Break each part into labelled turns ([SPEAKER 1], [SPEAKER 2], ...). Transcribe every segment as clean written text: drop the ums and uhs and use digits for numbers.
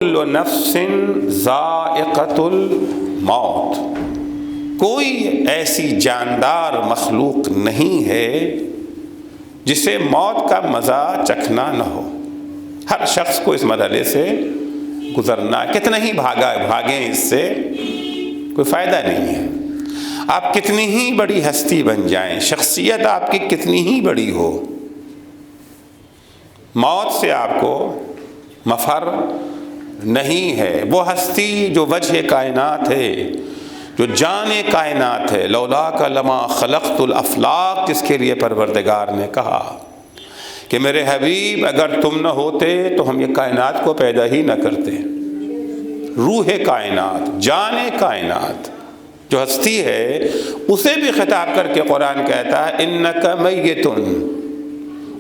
[SPEAKER 1] کل نفس ذائقۃ الموت، کوئی ایسی جاندار مخلوق نہیں ہے جسے موت کا مزہ چکھنا نہ ہو۔ ہر شخص کو اس مرحلے سے گزرنا، کتنا ہی بھاگیں اس سے کوئی فائدہ نہیں ہے۔ آپ کتنی ہی بڑی ہستی بن جائیں، شخصیت آپ کی کتنی ہی بڑی ہو، موت سے آپ کو مفر نہیں ہے۔ وہ ہستی جو وجہ کائنات ہے، جو جان کائنات ہے، لولاک لما خلقت الافلاق، جس کے لیے پروردگار نے کہا کہ میرے حبیب اگر تم نہ ہوتے تو ہم یہ کائنات کو پیدا ہی نہ کرتے۔ روح کائنات، جان کائنات جو ہستی ہے، اسے بھی خطاب کر کے قرآن کہتا ہے انک میت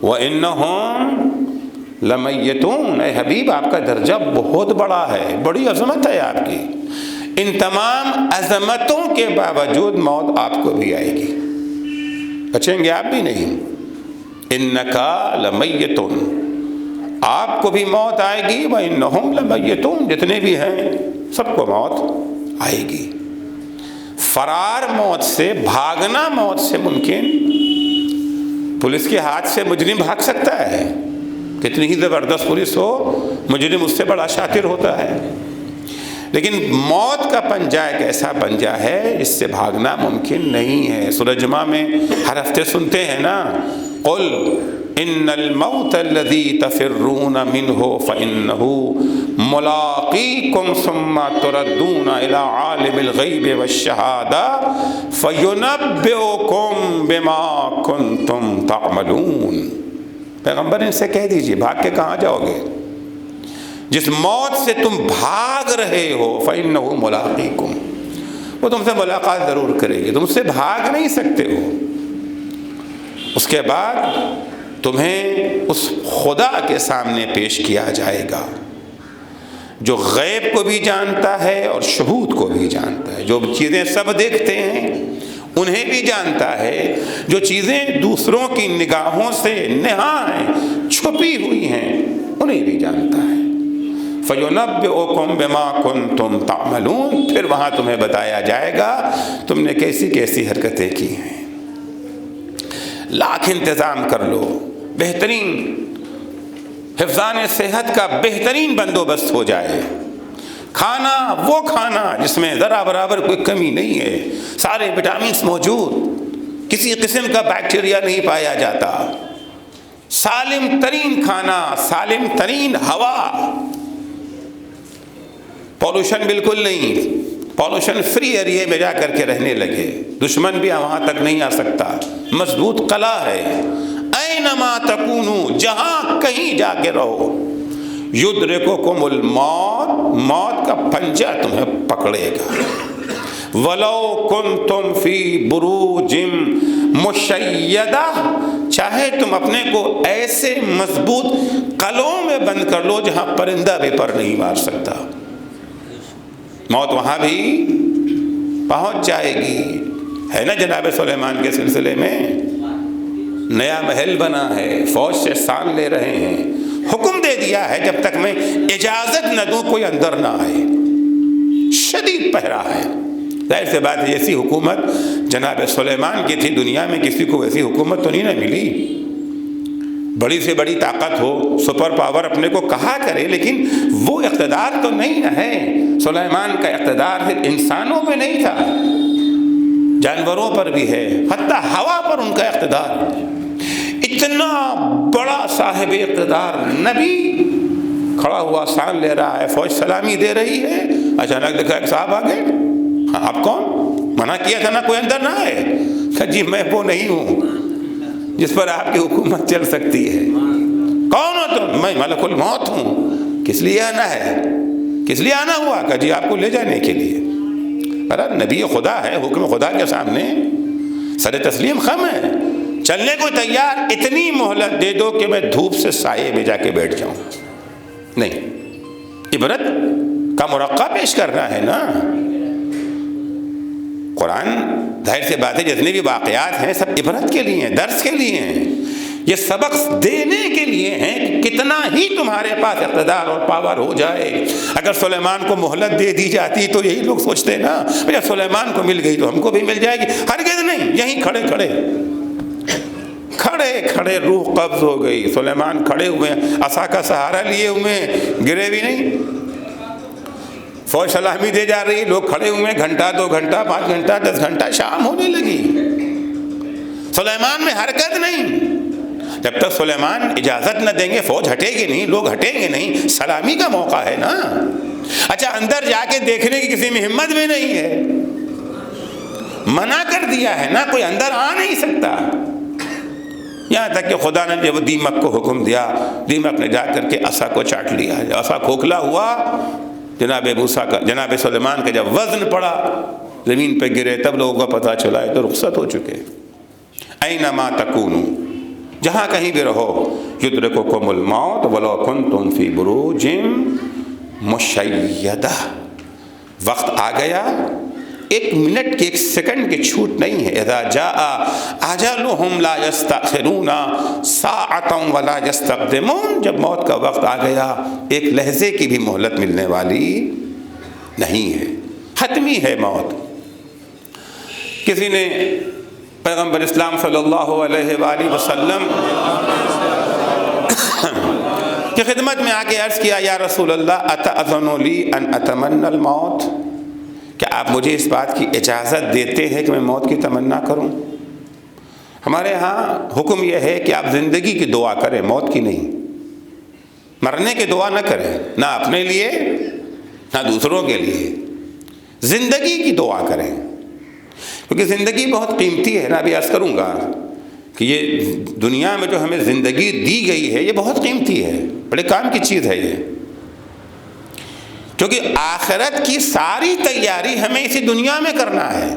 [SPEAKER 1] وانہم لمیتون۔ اے حبیب آپ کا درجہ بہت بڑا ہے، بڑی عظمت ہے آپ کی، ان تمام عظمتوں کے باوجود موت آپ کو بھی آئے گی، بچیں گے آپ بھی نہیں۔ انکا لمیتون، آپ کو بھی موت آئے گی، وانہم لمیتون، جتنے بھی ہیں سب کو موت آئے گی۔ فرار موت سے، بھاگنا موت سے ممکن، پولیس کے ہاتھ سے مجرم بھاگ سکتا ہے، کتنی ہی زبردست پولیس ہو، مجرم اس سے بڑا شاطر ہوتا ہے، لیکن موت کا پنجہ ایک ایسا پنجہ ہے جس سے بھاگنا ممکن نہیں ہے۔ سورہ جمعہ میں ہر ہفتے سنتے ہیں نا، قل ان الموت الذی تفرون منہ فانہ ملاقیکم ثم تردون الی عالم الغیب والشہادہ فینبئکم بما کنتم تعملون۔ پیغمبر ان سے کہہ دیجئے بھاگ کے کہاں جاؤ گے؟ جس موت سے تم بھاگ رہے ہو فَإِنَّهُ مُلَاقِيكُمْ، وہ تم سے ملاقات ضرور کرے گی، تم سے بھاگ نہیں سکتے ہو۔ اس کے بعد تمہیں اس خدا کے سامنے پیش کیا جائے گا جو غیب کو بھی جانتا ہے اور شہود کو بھی جانتا ہے، جو چیزیں سب دیکھتے ہیں انہیں بھی جانتا ہے، جو چیزیں دوسروں کی نگاہوں سے نہاں ہیں، چھپی ہوئی ہیں، انہیں بھی جانتا ہے۔ فَيُنَبِّئُكُم بِمَا كُنتُمْ تَعْمَلُونَ، پھر وہاں تمہیں بتایا جائے گا تم نے کیسی کیسی حرکتیں کی ہیں۔ لاکھ انتظام کر لو، بہترین حفظان صحت کا بہترین بندوبست ہو جائے، کھانا وہ کھانا جس میں ذرا برابر کوئی کمی نہیں ہے، سارے وٹامنس موجود، کسی قسم کا بیکٹیریا نہیں پایا جاتا، سالم ترین کھانا، سالم ترین ہوا، پولوشن بالکل نہیں، پولوشن فری ایریے میں جا کر کے رہنے لگے، دشمن بھی وہاں تک نہیں آ سکتا، مضبوط قلعہ ہے، اینما تکونوا، جہاں کہیں جا کے رہو، یدرککم الموت، موت کا پنجہ تمہیں پکڑے گا، ولو کنتم فی بروج مشیدہ، چاہے تم اپنے کو ایسے مضبوط قلعوں میں بند کر لو جہاں پرندہ بھی پر نہیں مار سکتا، موت وہاں بھی پہنچ جائے گی۔ ہے نا جناب سلیمان کے سلسلے میں نیا محل بنا ہے، فوج سے سان لے رہے ہیں، حکم دے دیا ہے جب تک میں اجازت نہ دوں کوئی اندر نہ آئے، شدید پہرا ہے۔ ظاہر سی بات ہے ایسی حکومت جناب سلیمان کی تھی، دنیا میں کسی کو ایسی حکومت تو نہیں نہ ملی، بڑی سے بڑی طاقت ہو، سپر پاور اپنے کو کہا کرے، لیکن وہ اقتدار تو نہیں نہ ہے۔ سلیمان کا اقتدار انسانوں پہ نہیں تھا، جانوروں پر بھی ہے، حتیٰ ہوا پر ان کا اقتدار۔ اتنا بڑا صاحب اقتدار نبی کھڑا ہوا سان لے رہا ہے، فوج سلامی دے رہی ہے، اچانک دیکھا ایک صاحب آگے، آپ کون؟ منع کیا تھا نا کوئی اندر نہ آئے، کہ جی میں وہ نہیں ہوں جس پر آپ کی حکومت چل سکتی ہے۔ کون ہو تم؟ میں ملک الموت ہوں۔ کس لیے آنا ہے؟ کس لیے آنا ہوا؟ کہ جی آپ کو لے جانے کے لیے۔ ارے نبی خدا ہے، حکم خدا کے سامنے سر تسلیم خم ہے، چلنے کو تیار، اتنی مہلت دے دو کہ میں دھوپ سے سائے میں جا کے بیٹھ جاؤں، نہیں، عبرت کا مرقع پیش کرنا ہے نا۔ قرآن ظاہر سی بات ہے جتنے بھی واقعات ہیں سب عبرت کے لیے ہیں، درس کے لیے ہیں، یہ سبق دینے کے لیے ہیں کہ کتنا ہی تمہارے پاس اقتدار اور پاور ہو جائے. اگر سلیمان کو مہلت دے دی جاتی تو یہی لوگ سوچتے نا جب سلیمان کو مل گئی تو ہم کو بھی مل جائے گی. ہرگز نہیں. یہیں کھڑے روح قبض ہو گئی. سلیمان کھڑے ہوئے عصا کا سہارا لیے ہوئے, گرے بھی نہیں. فوج سلامی دے جا رہی, لوگ کھڑے ہوئے, گھنٹہ 2 گھنٹہ 5 گھنٹہ 10 گھنٹہ, شام ہونے لگی. سلیمان میں حرکت نہیں. جب تک سلیمان اجازت نہ دیں گے فوج ہٹے گی نہیں, لوگ ہٹیں گے نہیں. سلامی کا موقع ہے نا. اچھا اندر جا کے دیکھنے کی کسی میں ہمت بھی نہیں ہے, منع کر دیا ہے نا, کوئی اندر آ نہیں سکتا. یہاں تک کہ خدا نے جب دیمک کو حکم دیا, دیمک نے جا کر کے عصا کو چاٹ لیا. عصا کھوکھلا ہوا, جناب سلیمان کا جب وزن پڑا زمین پہ گرے, تب لوگوں کو پتہ چلا ہے تو رخصت ہو چکے. اینما تکونوا, جہاں کہیں بھی رہو, یدرککم الموت ولو کنتم فی بروج مشیدہ, وقت آ گیا, 1 منٹ کی 1 سیکنڈ کی چھوٹ نہیں ہے. اذا جاء اجلهم لا یستأخرون ساعة ولا یستقدمون, جب موت کا وقت آ گیا 1 لحظے کی بھی مہلت ملنے والی نہیں ہے. حتمی ہے موت. کسی نے پیغمبر اسلام صلی اللہ علیہ وآلہ وسلم کی خدمت میں آ کے عرض کیا, یا رسول اللہ اتأذن لی ان اتمنى الموت, کیا آپ مجھے اس بات کی اجازت دیتے ہیں کہ میں موت کی تمنا کروں؟ ہمارے ہاں حکم یہ ہے کہ آپ زندگی کی دعا کریں, موت کی نہیں. مرنے کی دعا نہ کریں, نہ اپنے لیے نہ دوسروں کے لیے. زندگی کی دعا کریں, کیونکہ زندگی بہت قیمتی ہے نا. ابھی عرض کروں گا کہ یہ دنیا میں جو ہمیں زندگی دی گئی ہے یہ بہت قیمتی ہے, بڑے کام کی چیز ہے یہ. کیونکہ آخرت کی ساری تیاری ہمیں اسی دنیا میں کرنا ہے.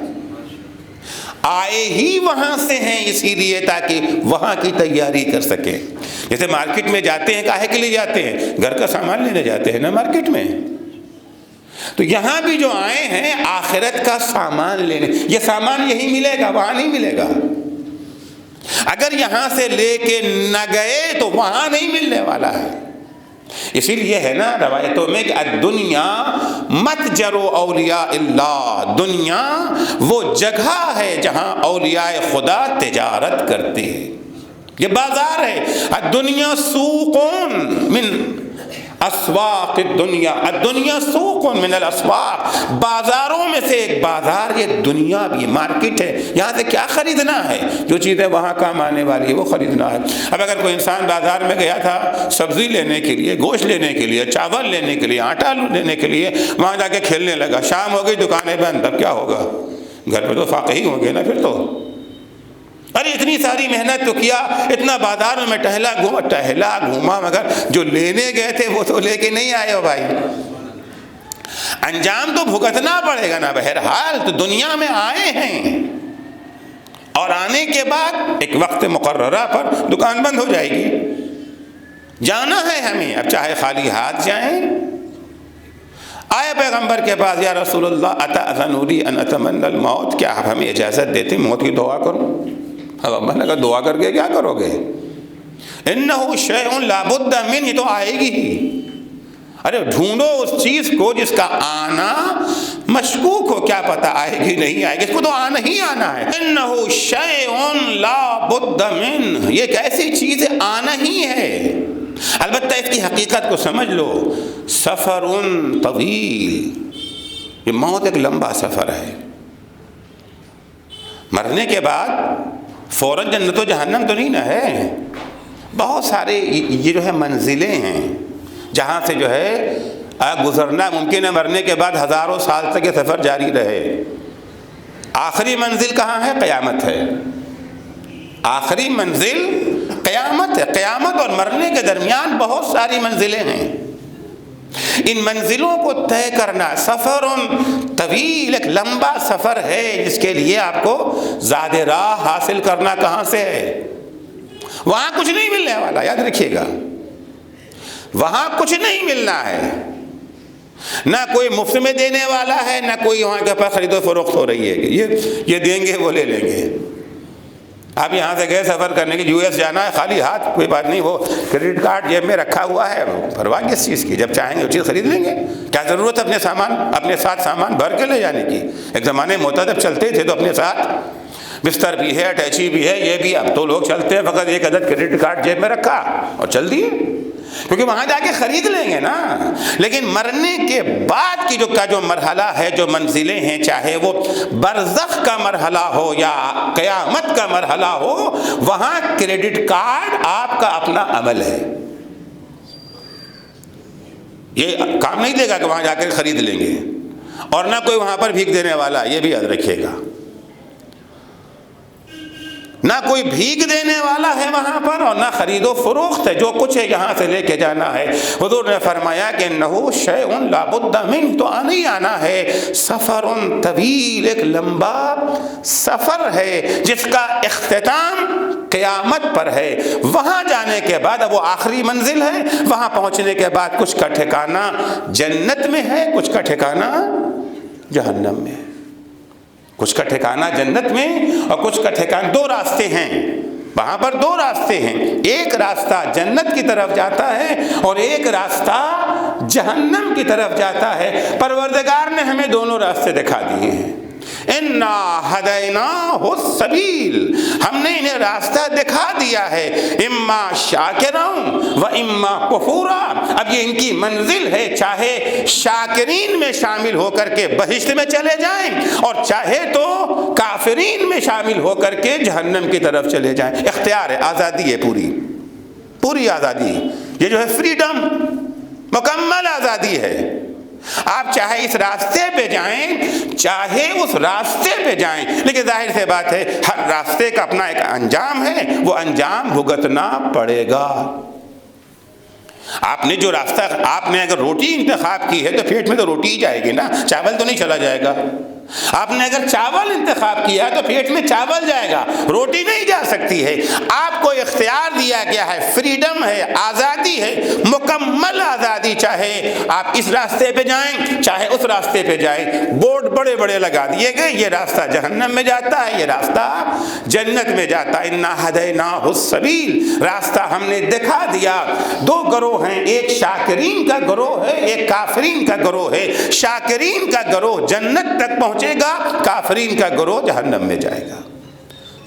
[SPEAKER 1] آئے ہی وہاں سے ہیں اسی لیے تاکہ وہاں کی تیاری کر سکیں. جیسے مارکیٹ میں جاتے ہیں, کاہے کے لیے جاتے ہیں؟ گھر کا سامان لینے جاتے ہیں نا مارکیٹ میں. تو یہاں بھی جو آئے ہیں آخرت کا سامان لینے. یہ سامان یہی ملے گا, وہاں نہیں ملے گا. اگر یہاں سے لے کے نہ گئے تو وہاں نہیں ملنے والا ہے. اسی لیے ہے نا روایتوں میں کہ الدنیا متجر اولیاء اللہ, دنیا وہ جگہ ہے جہاں اولیاء خدا تجارت کرتے ہیں. یہ بازار ہے. الدنیا سوق من اسواق الدنیا, الدنیا سوق من الاسواق, بازاروں میں سے ایک بازار یہ دنیا بھی, مارکیٹ ہے. یہاں سے کیا خریدنا ہے؟ جو چیزیں وہاں کام آنے والی ہے وہ خریدنا ہے. اب اگر کوئی انسان بازار میں گیا تھا سبزی لینے کے لیے, گوشت لینے کے لیے, چاول لینے کے لیے, آٹا لینے کے لیے, وہاں جا کے کھیلنے لگا, شام ہو گئی, دکانیں بند, تب کیا ہوگا؟ گھر پہ تو فاقے ہی ہوں گے نا پھر تو. ارے اتنی ساری محنت تو کیا, اتنا بازار میں ٹہلا گھوما, مگر جو لینے گئے تھے وہ تو لے کے نہیں آئے ہو بھائی. انجام تو بھگتنا پڑے گا نا. بہرحال تو دنیا میں آئے ہیں اور آنے کے بعد ایک وقت مقررہ پر دکان بند ہو جائے گی. جانا ہے ہمیں, اب چاہے خالی ہاتھ جائیں. آئے پیغمبر کے پاس, یا رسول اللہ اتأذن لی ان اتمنى الموت, کیا آپ ہمیں اجازت دیتے ہیں موت کی دعا کروں؟ اب میں نے کہا دعا کر کے کیا کرو گے؟ انہ شیء لا بد منہ, تو آئے گی ہی. ارے ڈھونڈو اس چیز کو جس کا آنا مشکوک ہو, کیا پتہ آئے گی نہیں آئے گی, اس کو تو آنا ہی آنا ہے. انہ شیء لا بد منہ, یہ ایک ایسی چیز ہے آنا ہی ہے. البتہ اس کی حقیقت کو سمجھ لو, سفر طویل, یہ موت ایک لمبا سفر ہے. مرنے کے بعد فوراً جنت و جہنم تو نہیں نہ ہے. بہت سارے یہ جو ہے منزلیں ہیں جہاں سے جو ہے گزرنا ممکن ہے. مرنے کے بعد ہزاروں سال تک یہ سفر جاری رہے. آخری منزل کہاں ہے؟ قیامت ہے. آخری منزل قیامت ہے. قیامت اور مرنے کے درمیان بہت ساری منزلیں ہیں. ان منزلوں کو طے کرنا سفر طویل, ایک لمبا سفر ہے جس کے لیے آپ کو زاد راہ حاصل کرنا کہاں سے ہے؟ وہاں کچھ نہیں ملنے والا, یاد رکھیے گا. وہاں کچھ نہیں ملنا ہے, نہ کوئی مفت میں دینے والا ہے, نہ کوئی وہاں کے پاس خرید و فروخت ہو رہی ہے کہ یہ دیں گے وہ لے لیں گے. آپ یہاں سے گئے سفر کرنے کے US جانا ہے، خالی ہاتھ کوئی بات نہیں، وہ کریڈٹ کارڈ جیب میں رکھا ہوا ہے، پرواہ کس چیز کی، جب چاہیں گے وہ چیز خرید لیں گے. کیا ضرورت ہے اپنے ساتھ سامان بھر کے لے جانے کی؟ ایک زمانے میں ہوتا جب چلتے تھے تو اپنے ساتھ بستر بھی ہے، اٹیچی بھی ہے، یہ بھی. اب تو لوگ چلتے ہیں فقط ایک عدد کریڈٹ کارڈ جیب میں رکھا اور چل دیے، کیونکہ وہاں جا کے خرید لیں گے نا. لیکن مرنے کے بعد کی جو مرحلہ ہے، جو منزلیں ہیں، چاہے وہ برزخ کا مرحلہ ہو یا قیامت کا مرحلہ ہو، وہاں کریڈٹ کارڈ آپ کا اپنا عمل ہے. یہ کام نہیں دے گا کہ وہاں جا کر خرید لیں گے، اور نہ کوئی وہاں پر بھیک دینے والا، یہ بھی یاد رکھیے گا. نہ کوئی بھیک دینے والا ہے وہاں پر، اور نہ خرید و فروخت ہے. جو کچھ ہے یہاں سے لے کے جانا ہے. حضور نے فرمایا کہ انہو شیء لا بد من، تو آنا ہی آنا ہے. سفر طویل، ایک لمبا سفر ہے جس کا اختتام قیامت پر ہے. وہاں جانے کے بعد اب وہ آخری منزل ہے. وہاں پہنچنے کے بعد کچھ کا ٹھکانہ جنت میں ہے، کچھ کا ٹھکانہ جہنم میں ہے. کچھ کا ٹھکانہ جنت میں اور کچھ کا ٹھکانہ، دو راستے ہیں وہاں پر، دو راستے ہیں. ایک راستہ جنت کی طرف جاتا ہے اور ایک راستہ جہنم کی طرف جاتا ہے. پروردگار نے ہمیں دونوں راستے دکھا دیے ہیں. انا ہدیناہ السبیل، ہم نے انہیں راستہ دکھا دیا ہے. اما شاکرا و اما کفورا، اب یہ ان کی منزل ہے، چاہے شاکرین میں شامل ہو کر کے بہشت میں چلے جائیں اور چاہے تو کافرین میں شامل ہو کر کے جہنم کی طرف چلے جائیں. اختیار ہے، آزادی ہے، پوری آزادی. یہ جو ہے فریڈم، مکمل آزادی ہے. آپ چاہے اس راستے پہ جائیں چاہے اس راستے پہ جائیں، لیکن ظاہر سے بات ہے ہر راستے کا اپنا ایک انجام ہے، وہ انجام بھگتنا پڑے گا. آپ نے جو راستہ، آپ نے اگر روٹی انتخاب کی ہے تو پیٹ میں تو روٹی ہی جائے گی نا، چاول تو نہیں چلا جائے گا. آپ نے اگر چاول انتخاب کیا ہے تو پیٹ میں چاول جائے گا، روٹی نہیں جا سکتی ہے. آپ کو اختیار دیا گیا ہے، فریڈم ہے، آزادی ہے، مکمل آزادی. چاہے آپ اس راستے پہ جائیں چاہے اس راستے پہ جائیں. بورڈ بڑے بڑے لگا دیے گئے، یہ راستہ جہنم میں جاتا ہے، یہ راستہ جنت میں جاتا ہے. انا ہدیناہ السبیل، راستہ ہم نے دکھا دیا. دو گروہ ہیں، ایک شاکرین کا گروہ ہے، ایک کافرین کا گروہ ہے. شاکرین کا گروہ جنت تک پہنچے گا، کافرین کا گروہ جہنم میں جائے گا.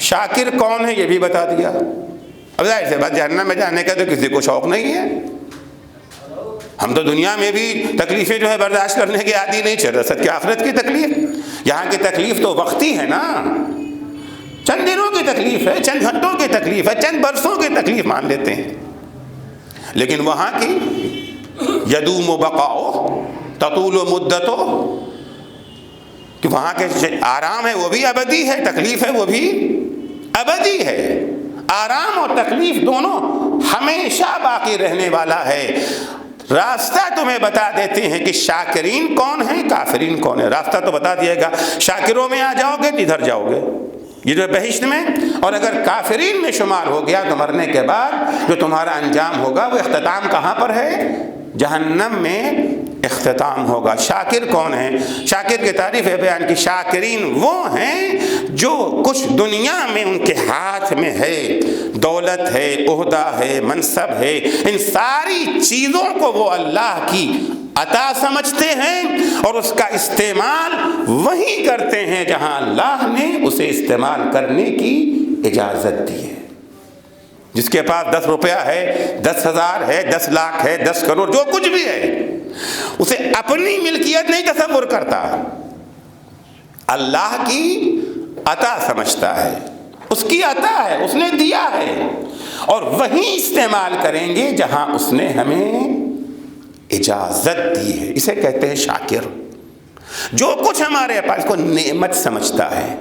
[SPEAKER 1] شاکر کون ہے یہ بھی بتا دیا. اب ظاہر سے بات جہنم میں جانے کا تو کسی کو شوق نہیں ہے. ہم تو دنیا میں بھی تکلیفیں جو ہے برداشت کرنے کے عادی نہیں. چل رسد کی آخرت کی تکلیف، یہاں کی تکلیف تو وقتی ہے نا، چند دنوں کی تکلیف ہے، چند گھنٹوں کی تکلیف ہے، چند برسوں کی تکلیف مان لیتے ہیں. لیکن وہاں کی یدوم بقاؤ تطول مدتو، کہ وہاں کے آرام ہے وہ بھی ابدی ہے، تکلیف ہے وہ بھی ابدی ہے. آرام اور تکلیف دونوں ہمیشہ باقی رہنے والا ہے. راستہ تمہیں بتا دیتے ہیں کہ شاکرین کون ہیں، کافرین کون ہیں. راستہ تو بتا دیے گا، شاکروں میں آ جاؤ گے ادھر جاؤ گے، یہ جو بہشت میں، اور اگر کافرین میں شمار ہو گیا تو مرنے کے بعد جو تمہارا انجام ہوگا وہ اختتام کہاں پر ہے؟ جہنم میں اختتام ہوگا. شاکر کون ہیں؟ شاکر کی تعریف ہے بیان کی. شاکرین وہ ہیں جو کچھ دنیا میں ان کے ہاتھ میں ہے، دولت ہے، عہدہ ہے، منصب ہے، ان ساری چیزوں کو وہ اللہ کی عطا سمجھتے ہیں اور اس کا استعمال وہیں کرتے ہیں جہاں اللہ نے اسے استعمال کرنے کی اجازت دی ہے. جس کے پاس 10 روپیہ ہے، 10,000 ہے، 10 لاکھ ہے، 10 کروڑ، جو کچھ بھی ہے، اسے اپنی ملکیت نہیں تصور کرتا، اللہ کی عطا سمجھتا ہے. اس کی عطا ہے، اس نے دیا ہے، اور وہیں استعمال کریں گے جہاں اس نے ہمیں اجازت دی ہے. اسے کہتے ہیں شاکر. جو کچھ ہمارے پاس کو نعمت سمجھتا ہے.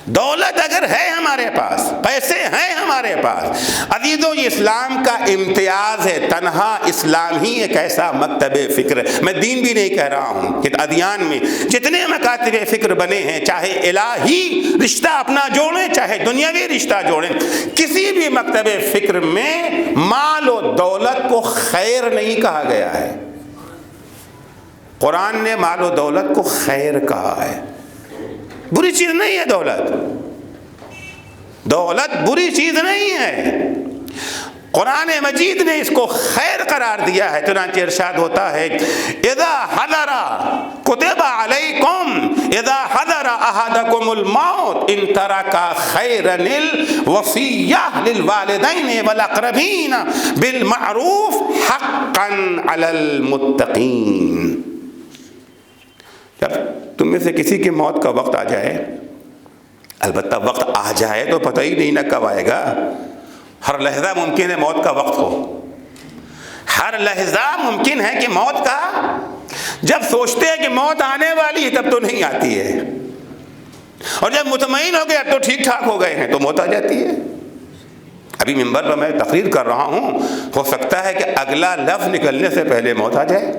[SPEAKER 1] دولت اگر ہے ہمارے پاس، پیسے ہیں ہمارے پاس، عزیزوں یہ اسلام کا امتیاز ہے. تنہا اسلام ہی ایک ایسا مکتب فکر ہے. میں دین بھی نہیں کہہ رہا ہوں کہ ادیان میں جتنے مکاتب فکر بنے ہیں، چاہے الہی رشتہ اپنا جوڑیں چاہے دنیاوی رشتہ جوڑیں، کسی بھی مکتب فکر میں مال و دولت کو خیر نہیں کہا گیا ہے. قرآن نے مال و دولت کو خیر کہا ہے. بری چیز نہیں ہے دولت. دولت بری چیز نہیں ہے، قرآن مجید نے اس کو خیر قرار دیا ہے۔ چنانچہ ارشاد ہوتا ہے اذا حضر کتب علیکم اذا حضر احدکم الموت ان ترک خیرا الوصیہ للوالدین والاقربین بالمعروف حقا علی المتقین۔ جب تم میں سے کسی کی موت کا وقت آ جائے، البتہ وقت آ جائے تو پتہ ہی نہیں نہ کب آئے گا، ہر لحظہ ممکن ہے موت کا وقت ہو، ہر لحظہ ممکن ہے کہ موت کا، جب سوچتے ہیں کہ موت آنے والی ہے تب تو نہیں آتی ہے، اور جب مطمئن ہو گئے اب تو ٹھیک ٹھاک ہو گئے ہیں تو موت آ جاتی ہے۔ ابھی ممبر پر میں تقریر کر رہا ہوں، ہو سکتا ہے کہ اگلا لفظ نکلنے سے پہلے موت آ جائے،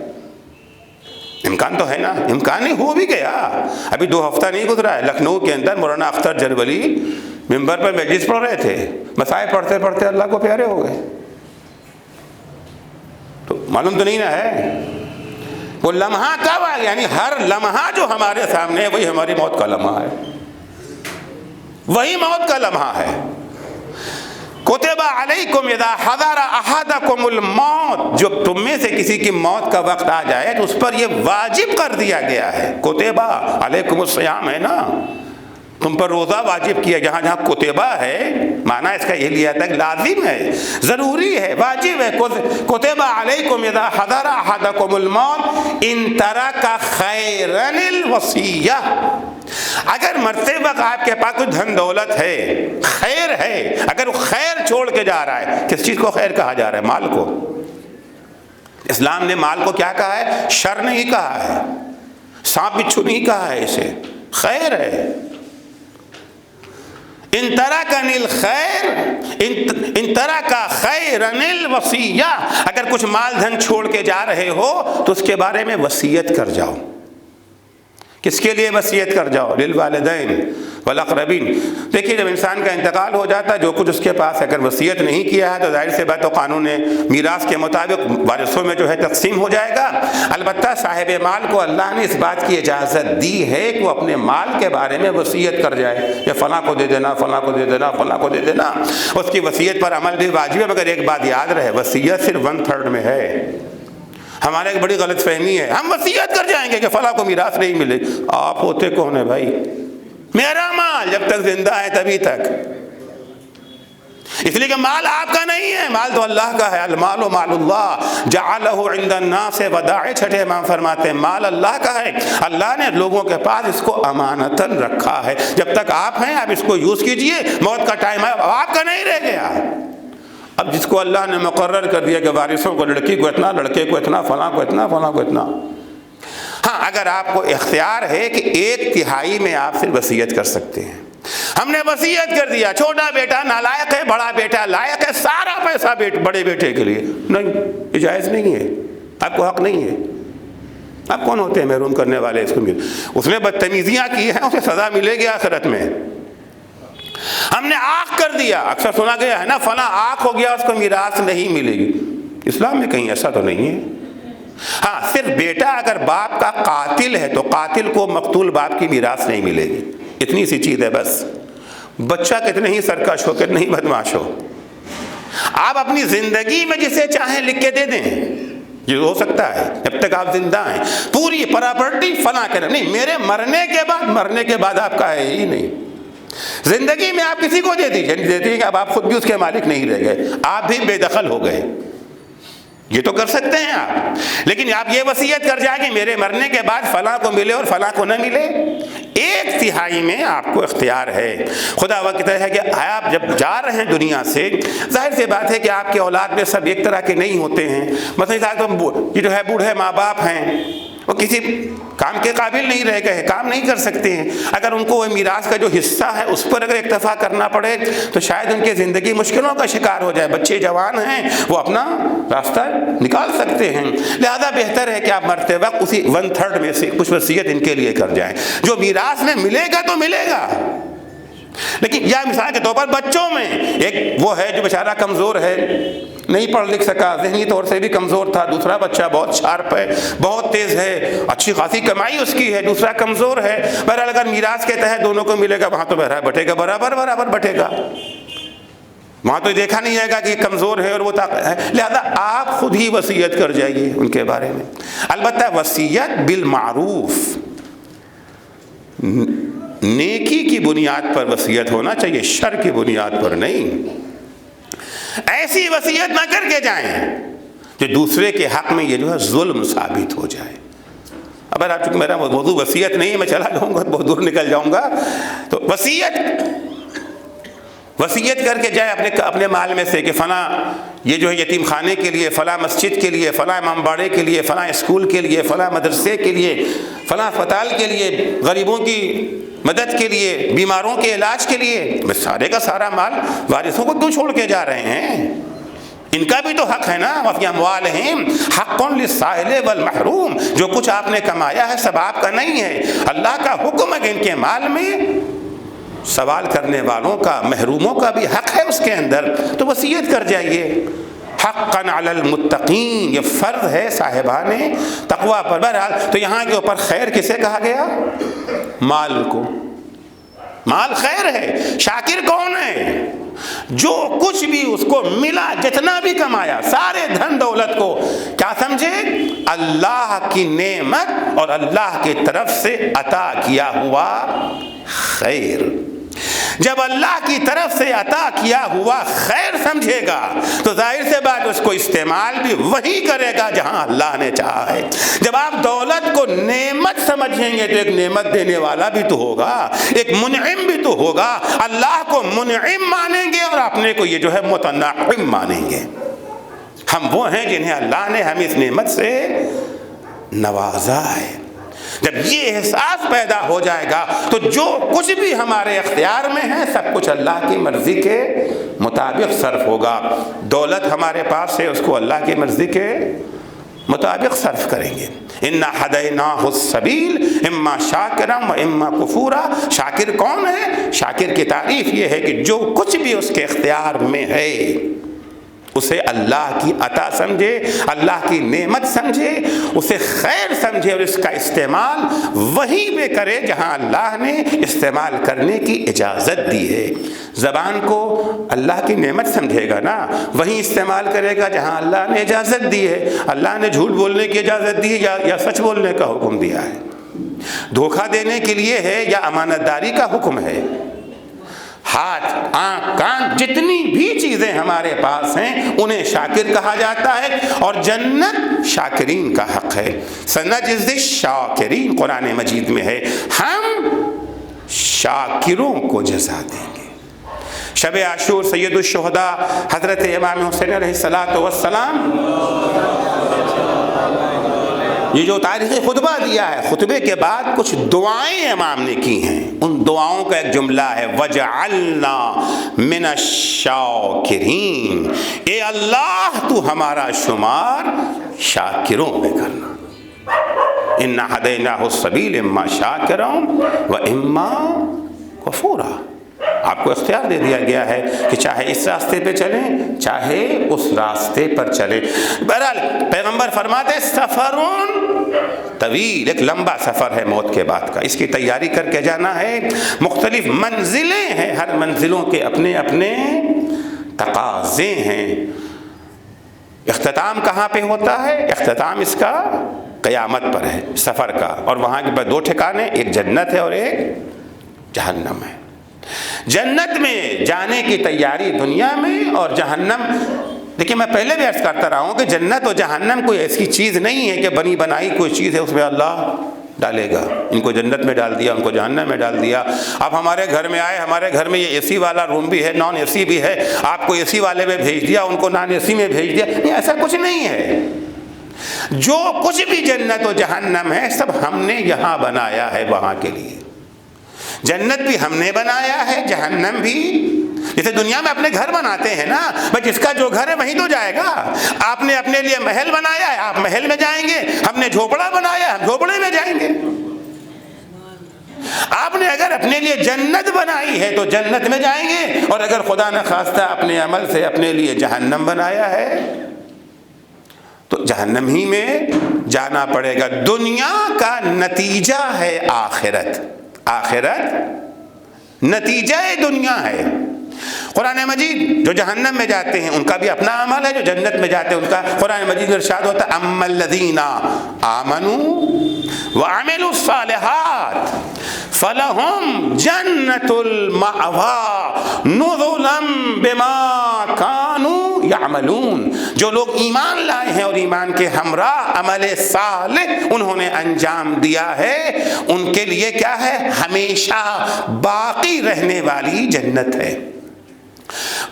[SPEAKER 1] امکان تو ہے نا، امکان نہیں، ہو بھی گیا۔ ابھی 2 ہفتہ نہیں گزرا ہے، لکھنؤ کے اندر مولانا اختر جربلی ممبر پر مجلس پڑھ رہے تھے، مسائل پڑھتے پڑھتے اللہ کو پیارے ہو گئے۔ تو معلوم تو نہیں نا ہے وہ لمحہ کب آ گیا، یعنی ہر لمحہ جو ہمارے سامنے ہے وہی ہماری موت کا لمحہ ہے، وہی موت کا لمحہ ہے۔ کتب علیکم اذا حضر احدکم الموت، جب تم میں سے کسی کی موت کا وقت آ جائے تو اس پر یہ واجب کر دیا گیا ہے۔ کتب علیکم الصیام ہے نا، تم پر روزہ واجب کیا، جہاں جہاں کتبہ ہے معنی اس کا یہ لیا تھا کہ لازم ہے، ضروری ہے، واجب ہے۔ کتب علیکم اذا حضر احدکم الموت ان ترک خیرا الوصیہ، اگر مرتے وقت آپ کے پاس کچھ دھن دولت ہے، خیر ہے، اگر وہ خیر چھوڑ کے جا رہا ہے، کس چیز کو خیر کہا جا رہا ہے؟ مال کو۔ اسلام نے مال کو کیا کہا ہے؟ شر نہیں کہا ہے، سانپ بچھو نہیں کہا ہے، اسے خیر ہے۔ ان ترک الخیر ان ترک خیرا الوصیہ، اگر کچھ مال دھن چھوڑ کے جا رہے ہو تو اس کے بارے میں وصیت کر جاؤ۔ کس کے لیے وصیت کر جاؤ؟ للوالدین والاقربین۔ دیکھیے جب انسان کا انتقال ہو جاتا ہے، جو کچھ اس کے پاس اگر وصیت نہیں کیا ہے تو ظاہر سی بات تو قانون میراث کے مطابق وارثوں میں جو ہے تقسیم ہو جائے گا۔ البتہ صاحب مال کو اللہ نے اس بات کی اجازت دی ہے کہ وہ اپنے مال کے بارے میں وصیت کر جائے، یا فلاں کو دے دینا، فلاں کو دے دینا، فلاں کو دے دینا۔ اس کی وصیت پر عمل بھی واجب ہے، مگر ایک بات یاد رہے، وصیت صرف 1/3 میں ہے۔ ہمارے ایک بڑی غلط فہمی ہے، ہم وصیت کر جائیں گے کہ فلاں کو میراث نہیں ملے۔ آپ ہوتے کون ہیں بھائی؟ میرا مال جب تک زندہ ہے تبھی تک، اس لیے کہ مال آپ کا نہیں ہے، مال تو اللہ کا ہے۔ المال مال اللہ جعلہ عند الناس ودائع، چھٹے امام فرماتے ہیں مال اللہ کا ہے، اللہ نے لوگوں کے پاس اس کو امانتاً رکھا ہے، جب تک آپ ہیں آپ اس کو یوز کیجئے، موت کا ٹائم ہے آپ کا نہیں رہ گیا۔ اب جس کو اللہ نے مقرر کر دیا کہ وارثوں کو لڑکی کو اتنا، لڑکے کو اتنا، فلاں کو اتنا، فلاں کو اتنا، ہاں اگر آپ کو اختیار ہے کہ 1/3 میں آپ پھر وصیت کر سکتے ہیں۔ ہم نے وصیت کر دیا، چھوٹا بیٹا نالائق ہے، بڑا بیٹا لائق ہے، سارا پیسہ بڑے بیٹے کے لیے، نہیں، یہ جائز نہیں ہے، آپ کو حق نہیں ہے۔ آپ کون ہوتے ہیں محروم کرنے والے؟ اس نے بدتمیزیاں کی ہیں، اسے سزا ملے گی آخرت میں۔ ہم نے آنکھ کر دیا، اکثر سنا گیا ہے نا، فلاں آنکھ ہو گیا اس کو میراث نہیں ملے گی، اسلام میں کہیں ایسا تو نہیں ہے۔ ہاں صرف بیٹا اگر باپ کا قاتل ہے تو قاتل کو مقتول باپ کی میراث نہیں ملے گی، اتنی سی چیز ہے بس۔ بچہ کتنے ہی سرکش ہو، کتنے ہی بدمعاش ہو، آپ اپنی زندگی میں جسے چاہیں لکھ کے دے دیں، یہ ہو سکتا ہے جب تک آپ زندہ ہیں، پوری پراپرٹی فلاں کے نہیں، میرے مرنے کے بعد آپ کا ہے ہی نہیں۔ زندگی میں آپ کسی کو دے دیجیے کہ اب آپ خود بھی اس کے مالک نہیں رہ گئے، آپ بھی بے دخل ہو گئے، یہ تو کر سکتے ہیں آپ۔ لیکن آپ یہ وصیت کر جائیں کہ میرے مرنے کے بعد فلاں کو ملے اور فلاں کو نہ ملے، 1/3 میں آپ کو اختیار ہے۔ خدا وہ کہتا ہے کہ آپ جب جا رہے ہیں دنیا سے، ظاہر سی بات ہے کہ آپ کی اولاد میں سب ایک طرح کے نہیں ہوتے ہیں۔ مثلا یہ جو ہے بوڑھے ماں باپ ہیں، وہ کسی کام کے قابل نہیں رہ گئے، کام نہیں کر سکتے ہیں، اگر ان کو وہ میراث کا جو حصہ ہے اس پر اگر اکتفا کرنا پڑے تو شاید ان کی زندگی مشکلوں کا شکار ہو جائے۔ بچے جوان ہیں، وہ اپنا راستہ نکال سکتے ہیں، لہذا بہتر ہے کہ آپ مرتے وقت اسی 1/3 میں سے کچھ وصیت ان کے لیے کر جائیں۔ جو میراث میں ملے گا تو ملے گا، لیکن یا مثال کے طور پر بچوں میں ایک وہ ہے جو بیچارہ کمزور ہے، نہیں پڑھ لکھ سکا، ذہنی طور سے بھی کمزور تھا، دوسرا بچہ بہت شارپ ہے، بہت تیز ہے، اچھی خاصی کمائی اس کی ہے، دوسرا کمزور ہے، بہرحال اگر میراث کے تحت دونوں کو ملے گا وہاں تو بہرحال بٹے گا، برابر بٹے گا، وہاں تو دیکھا نہیں جائے گا کہ یہ کمزور ہے اور وہ طاقت ہے۔ لہذا آپ خود ہی وصیت کر جائیے ان کے بارے میں۔ البتہ وصیت بالمعروف، نیکی کی بنیاد پر وصیت ہونا چاہیے، شر کی بنیاد پر نہیں۔ ایسی وصیت نہ کر کے جائیں جو دوسرے کے حق میں یہ جو ہے ظلم ثابت ہو جائے۔ اب آپ چونکہ میرا موضوع وصیت نہیں ہے، میں چلا جاؤں گا بہت دور نکل جاؤں گا، تو وصیت کر کے جائے اپنے مال میں سے کہ فلاں یہ جو ہے یتیم خانے کے لیے، فلاں مسجد کے لیے، فلاں امام باڑے کے لیے، فلاں اسکول کے لیے، فلاں مدرسے کے لیے، فلاں اسپتال کے لیے، غریبوں کی مدد کے لیے، بیماروں کے علاج کے لیے، میں سارے کا سارا مال وارثوں کو کیوں چھوڑ کے جا رہے ہیں؟ ان کا بھی تو حق ہے نا۔ وفی اموالہم حق للسائل والمحروم، جو کچھ آپ نے کمایا ہے سب آپ کا نہیں ہے، اللہ کا حکم ہے کہ ان کے مال میں سوال کرنے والوں کا، محروموں کا بھی حق ہے اس کے اندر، تو وصیت کر جائیے۔ حقا علی المتقین، یہ فرض ہے صاحبان تقوی پر۔ بہرحال تو یہاں کے اوپر خیر کسے کہا گیا؟ مال کو۔ مال خیر ہے۔ شاکر کون ہے؟ جو کچھ بھی اس کو ملا، جتنا بھی کمایا، سارے دھن دولت کو کیا سمجھے؟ اللہ کی نعمت اور اللہ کی طرف سے عطا کیا ہوا خیر۔ جب اللہ کی طرف سے عطا کیا ہوا خیر سمجھے گا تو ظاہر سے بات اس کو استعمال بھی وہی کرے گا جہاں اللہ نے چاہا ہے۔ جب آپ دولت کو نعمت سمجھیں گے تو ایک نعمت دینے والا بھی تو ہوگا، ایک منعم بھی تو ہوگا۔ اللہ کو منعم مانیں گے اور اپنے کو یہ جو ہے متنعم مانیں گے۔ ہم وہ ہیں جنہیں اللہ نے ہمیں اس نعمت سے نوازا ہے۔ جب یہ احساس پیدا ہو جائے گا تو جو کچھ بھی ہمارے اختیار میں ہے سب کچھ اللہ کی مرضی کے مطابق صرف ہوگا۔ دولت ہمارے پاس ہے، اس کو اللہ کی مرضی کے مطابق صرف کریں گے۔ اِنَّا هَدَيْنَاهُ السَّبِيلَ اِمَّا شَاكِرًا وَإِمَّا كَفُورًا۔ شاکر کون ہے؟ شاکر کی تعریف یہ ہے کہ جو کچھ بھی اس کے اختیار میں ہے اسے اللہ کی عطا سمجھے، اللہ کی نعمت سمجھے، اسے خیر سمجھے اور اس کا استعمال وہیں پہ کرے جہاں اللہ نے استعمال کرنے کی اجازت دی ہے۔ زبان کو اللہ کی نعمت سمجھے گا نا، وہیں استعمال کرے گا جہاں اللہ نے اجازت دی ہے۔ اللہ نے جھوٹ بولنے کی اجازت دی ہے یا سچ بولنے کا حکم دیا ہے؟ دھوکہ دینے کے لیے ہے یا امانت داری کا حکم ہے؟ ہاتھ، آنکھ، کان، جتنی بھی چیزیں ہمارے پاس ہیں انہیں شاکر کہا جاتا ہے، اور جنت شاکرین کا حق ہے۔ سنجزی الشاکرین قرآن مجید میں ہے، ہم شاکروں کو جزا دیں گے۔ شب عاشور سید الشہداء حضرت امام حسین علیہ السلام یہ جو تاریخ خطبہ دیا ہے، خطبے کے بعد کچھ دعائیں امام نے کی ہیں، ان دعاؤں کا ایک جملہ ہے وَجَعَلْنَا مِنَ الشَّاكِرِينَ، اے اللہ تو ہمارا شمار شاکروں میں کرنا۔ إِنَّا هَدَيْنَاهُ السَّبِيلَ إِمَّا شَاكِرًا وَإِمَّا كَفُورًا۔ آپ کو اختیار دے دیا گیا ہے کہ چاہے اس راستے پہ چلیں چاہے اس راستے پر چلیں۔ بہرحال پیغمبر فرماتے سفرون طویل، ایک لمبا سفر ہے موت کے بعد کا، اس کی تیاری کر کے جانا ہے۔ مختلف منزلیں ہیں، ہر منزلوں کے اپنے اپنے تقاضے ہیں۔ اختتام کہاں پہ ہوتا ہے؟ اختتام اس کا قیامت پر ہے سفر کا، اور وہاں کے بعد دو ٹھکانے، ایک جنت ہے اور ایک جہنم ہے۔ جنت میں جانے کی تیاری دنیا میں، اور جہنم، دیکھیں میں پہلے بھی عرض کرتا رہا ہوں کہ جنت اور جہنم کوئی ایسی چیز نہیں ہے کہ بنی بنائی کوئی چیز ہے اس میں اللہ ڈالے گا، ان کو جنت میں ڈال دیا ان کو جہنم میں ڈال دیا۔ آپ ہمارے گھر میں آئے، ہمارے گھر میں یہ اے سی والا روم بھی ہے، نان اے سی بھی ہے، آپ کو اے سی والے میں بھیج دیا ان کو نان اے سی میں بھیج دیا، نہیں، ایسا کچھ نہیں ہے۔ جو کچھ بھی جنت و جہنم ہے سب ہم نے یہاں بنایا ہے وہاں کے لیے۔ جنت بھی ہم نے بنایا ہے، جہنم بھی، جیسے دنیا میں اپنے گھر بناتے ہیں نا، بس جس کا جو گھر ہے وہیں تو جائے گا۔ آپ نے اپنے لیے محل بنایا ہے، آپ محل میں جائیں گے، ہم نے جھوپڑا بنایا ہے، ہم جھوپڑے میں جائیں گے۔ آپ نے اگر اپنے لیے جنت بنائی ہے تو جنت میں جائیں گے، اور اگر خدا نہ خواستہ اپنے عمل سے اپنے لیے جہنم بنایا ہے تو جہنم ہی میں جانا پڑے گا۔ دنیا کا نتیجہ ہے آخرت، آخرت نتیجہ دنیا ہے۔ قرآن مجید جو جہنم میں جاتے ہیں ان کا بھی اپنا عمل ہے، جو جنت میں جاتے ہیں ان کا قرآن مجید میں ارشاد ہوتا ہے اما الذین آمنوا وعملوا الصالحات فلہم جنت المأوی نزلا بما کانوا یعملون۔ جو لوگ ایمان لائے ہیں اور ایمان کے ہمراہ عمل صالح انہوں نے انجام دیا ہے، ان کے لیے کیا ہے؟ ہمیشہ باقی رہنے والی جنت ہے۔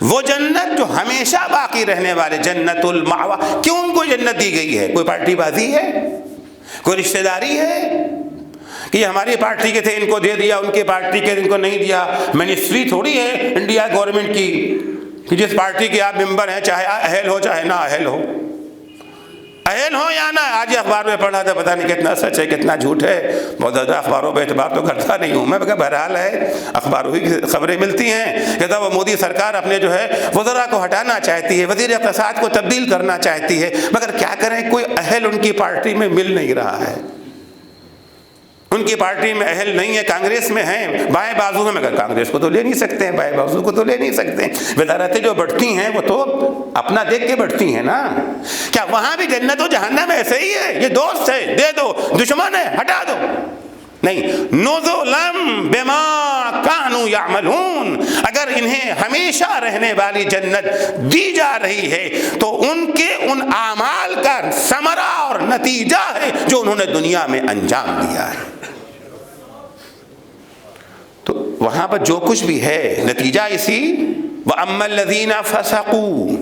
[SPEAKER 1] وہ جنت جو ہمیشہ باقی رہنے والے، جنت المأوی۔ کیوں ان کو جنت دی گئی ہے؟ کوئی پارٹی بازی ہے؟ کوئی رشتہ داری ہے کہ یہ ہماری پارٹی کے تھے ان کو دے دیا، ان کی پارٹی کے ان کو نہیں دیا؟ منسٹری تھوڑی ہے انڈیا گورنمنٹ کی کہ جس پارٹی کے آپ ممبر ہیں، چاہے اہل ہو چاہے نہ اہل ہو، اہل ہو یا نہ۔ آج اخبار میں پڑھا تھا، پتہ نہیں کتنا سچ ہے کتنا جھوٹ ہے، بہت زیادہ اخباروں پہ اعتبار تو کرتا نہیں ہوں میں، مگر بہرحال ہے اخباروں کی خبریں ملتی ہیں کہ وہ مودی سرکار اپنے جو ہے وزراء کو ہٹانا چاہتی ہے، وزیر اقتصاد کو تبدیل کرنا چاہتی ہے، مگر کیا کریں کوئی اہل ان کی پارٹی میں مل نہیں رہا ہے۔ ان کی پارٹی میں اہل نہیں ہے، کانگریس میں ہیں بائیں بازو میں، مگر کانگریس کو تو لے نہیں سکتے ہیں، بائیں بازو کو تو لے نہیں سکتے ہیں۔ وزارتیں جو بڑھتی ہیں وہ تو اپنا دیکھ کے بڑھتی ہیں نا۔ کیا وہاں بھی جنت و جہنم ایسے ہی ہے؟ یہ دوست ہے دے دو، دشمن ہے ہٹا دو؟ نہیں، نزلا بما کانوا یعملون۔ اگر انہیں ہمیشہ رہنے والی جنت دی جا رہی ہے تو ان کے ان اعمال کا ثمرہ اور نتیجہ ہے جو انہوں نے دنیا میں انجام دیا ہے۔ تو وہاں پر جو کچھ بھی ہے نتیجہ اسی وَأَمَّا الَّذِينَ فَسَقُوا،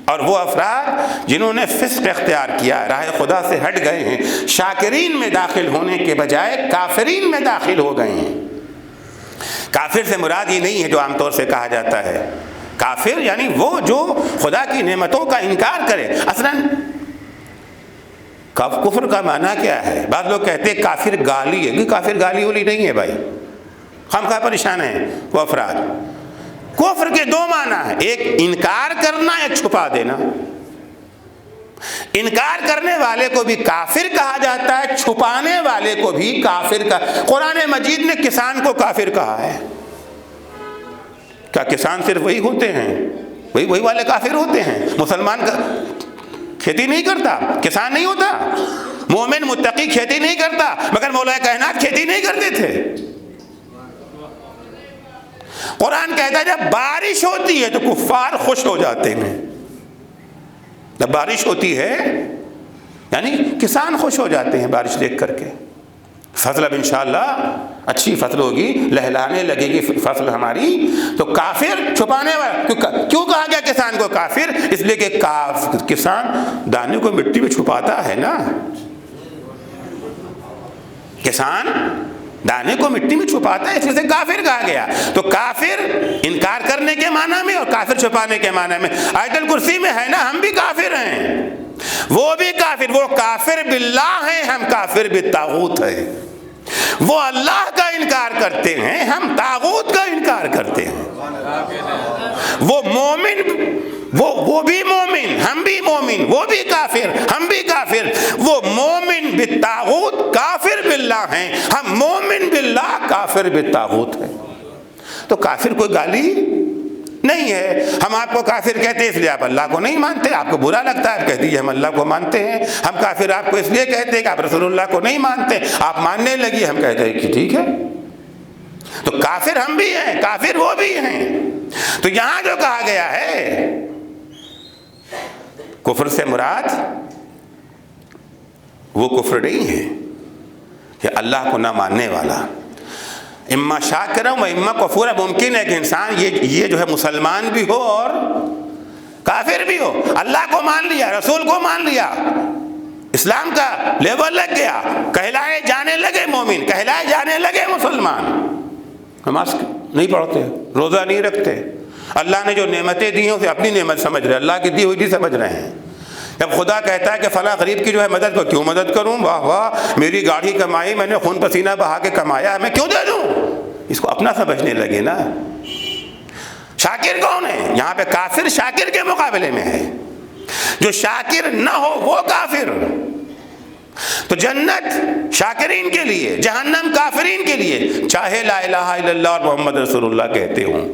[SPEAKER 1] اور وہ افراد جنہوں نے فسق اختیار کیا، راہ خدا سے ہٹ گئے ہیں، شاکرین میں داخل ہونے کے بجائے کافرین میں داخل ہو گئے ہیں۔ کافر سے مراد یہ نہیں ہے جو عام طور سے کہا جاتا ہے، کافر یعنی وہ جو خدا کی نعمتوں کا انکار کرے۔ اصلاً کفر کا معنی کیا ہے؟ بعض لوگ کہتے ہیں کافر گالی ہے، کافر گالی والی نہیں ہے بھائی، ہم خواہ پریشان ہیں وہ افراد۔ کفر کے دو معنی ہیں، ایک انکار کرنا، ایک چھپا دینا۔ انکار کرنے والے کو بھی کافر کہا جاتا ہے، چھپانے والے کو بھی کافر کہا۔ قرآن مجید نے کسان کو کافر کہا ہے۔ کیا کسان صرف وہی ہوتے ہیں؟ وہی والے کافر ہوتے ہیں؟ مسلمان کا کھیتی نہیں کرتا کسان نہیں ہوتا؟ مومن متقی کھیتی نہیں کرتا، مگر مولا کائنات کھیتی نہیں کرتے تھے؟ قرآن کہتا ہے جب بارش ہوتی ہے تو کفار خوش ہو جاتے ہیں۔ جب بارش ہوتی ہے یعنی کسان خوش ہو جاتے ہیں بارش دیکھ کر کے، فصل اب انشاءاللہ اچھی فصل ہوگی، لہلانے لگے گی فصل ہماری۔ تو کافر چھپانے والا، کیوں کہا گیا کسان کو کافر؟ اس لیے کہ کسان دانے کو مٹی میں چھپاتا ہے نا، کسان دانے کو مٹی میں چھپاتا ہے، اس لیے کافر کہا گیا۔ تو کافر انکار کرنے کے معنی میں اور کافر چھپانے کے معنی میں۔ آیت الکرسی میں ہے نا ہم بھی کافر ہیں، وہ بھی کافر، وہ کافر باللہ ہیں، ہم کافر بالطاغوت ہیں۔ وہ اللہ کا انکار کرتے ہیں، ہم طاغوت کا انکار کرتے ہیں۔ وہ مومن، وہ بھی مومن، ہم بھی مومن، وہ بھی کافر، ہم بھی کافر۔ وہ مومن بالطاغوت کافر باللہ ہیں، ہم مومن باللہ کافر بالطاغوت ہیں۔ تو کافر کوئی گالی نہیں ہے۔ ہم آپ کو کافر کہتے ہیں اس لیے آپ اللہ کو نہیں مانتے، آپ کو برا لگتا ہے، آپ کہتے ہیں ہم اللہ کو مانتے ہیں۔ ہم کافر آپ کو اس لیے کہتے ہیں کہ آپ رسول اللہ کو نہیں مانتے، آپ ماننے لگی، ہم کہتے ہیں کہ ٹھیک ہے۔ تو کافر ہم بھی ہیں، کافر وہ بھی ہیں۔ تو یہاں جو کہا گیا ہے کفر سے مراد وہ کفر نہیں ہے کہ اللہ کو نہ ماننے والا، اما شاکرا و اما کفورا۔ ممکن ہے کہ انسان یہ جو ہے مسلمان بھی ہو اور کافر بھی ہو، اللہ کو مان لیا، رسول کو مان لیا، اسلام کا لیول لگ گیا، کہلائے جانے لگے مومن، کہلائے جانے لگے مسلمان، نماز نہیں پڑھتے، روزہ نہیں رکھتے، اللہ نے جو نعمتیں دی ہیں اسے اپنی نعمت سمجھ رہے، اللہ کی دی ہوئی نہیں سمجھ رہے ہیں، جب خدا کہتا ہے کہ فلاں غریب کی جو ہے مدد کو، کیوں مدد کروں، واہ واہ میری گاڑی کمائی، میں نے خون پسینہ بہا کے کمایا، میں کیوں دے دوں، اس کو اپنا سمجھنے لگے نا۔ شاکر کون ہے یہاں پہ؟ کافر شاکر کے مقابلے میں ہے، جو شاکر نہ ہو وہ کافر۔ تو جنت شاکرین کے لیے، جہنم کافرین کے لیے، چاہے لا الہ الا اللہ اور محمد رسول اللہ کہتے ہوں،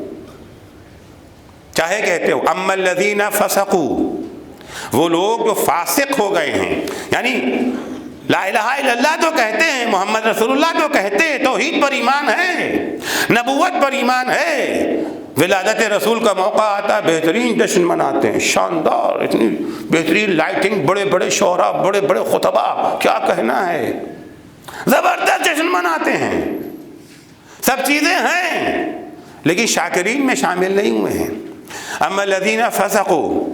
[SPEAKER 1] چاہے کہتے ہو۔ اما الذین فسقوا، وہ لوگ جو فاسق ہو گئے ہیں، یعنی لا الہ الا اللہ تو کہتے ہیں، محمد رسول اللہ تو کہتے ہیں، توحید پر ایمان ہے، نبوت پر ایمان ہے، ولادت رسول کا موقع آتا ہے بہترین جشن مناتے ہیں، شاندار، اتنی بہترین لائٹنگ، بڑے بڑے شعراء، بڑے بڑے خطبہ، کیا کہنا ہے، زبردست جشن مناتے ہیں، سب چیزیں ہیں، لیکن شاکرین میں شامل نہیں ہوئے ہیں۔ اما الذین فسقوا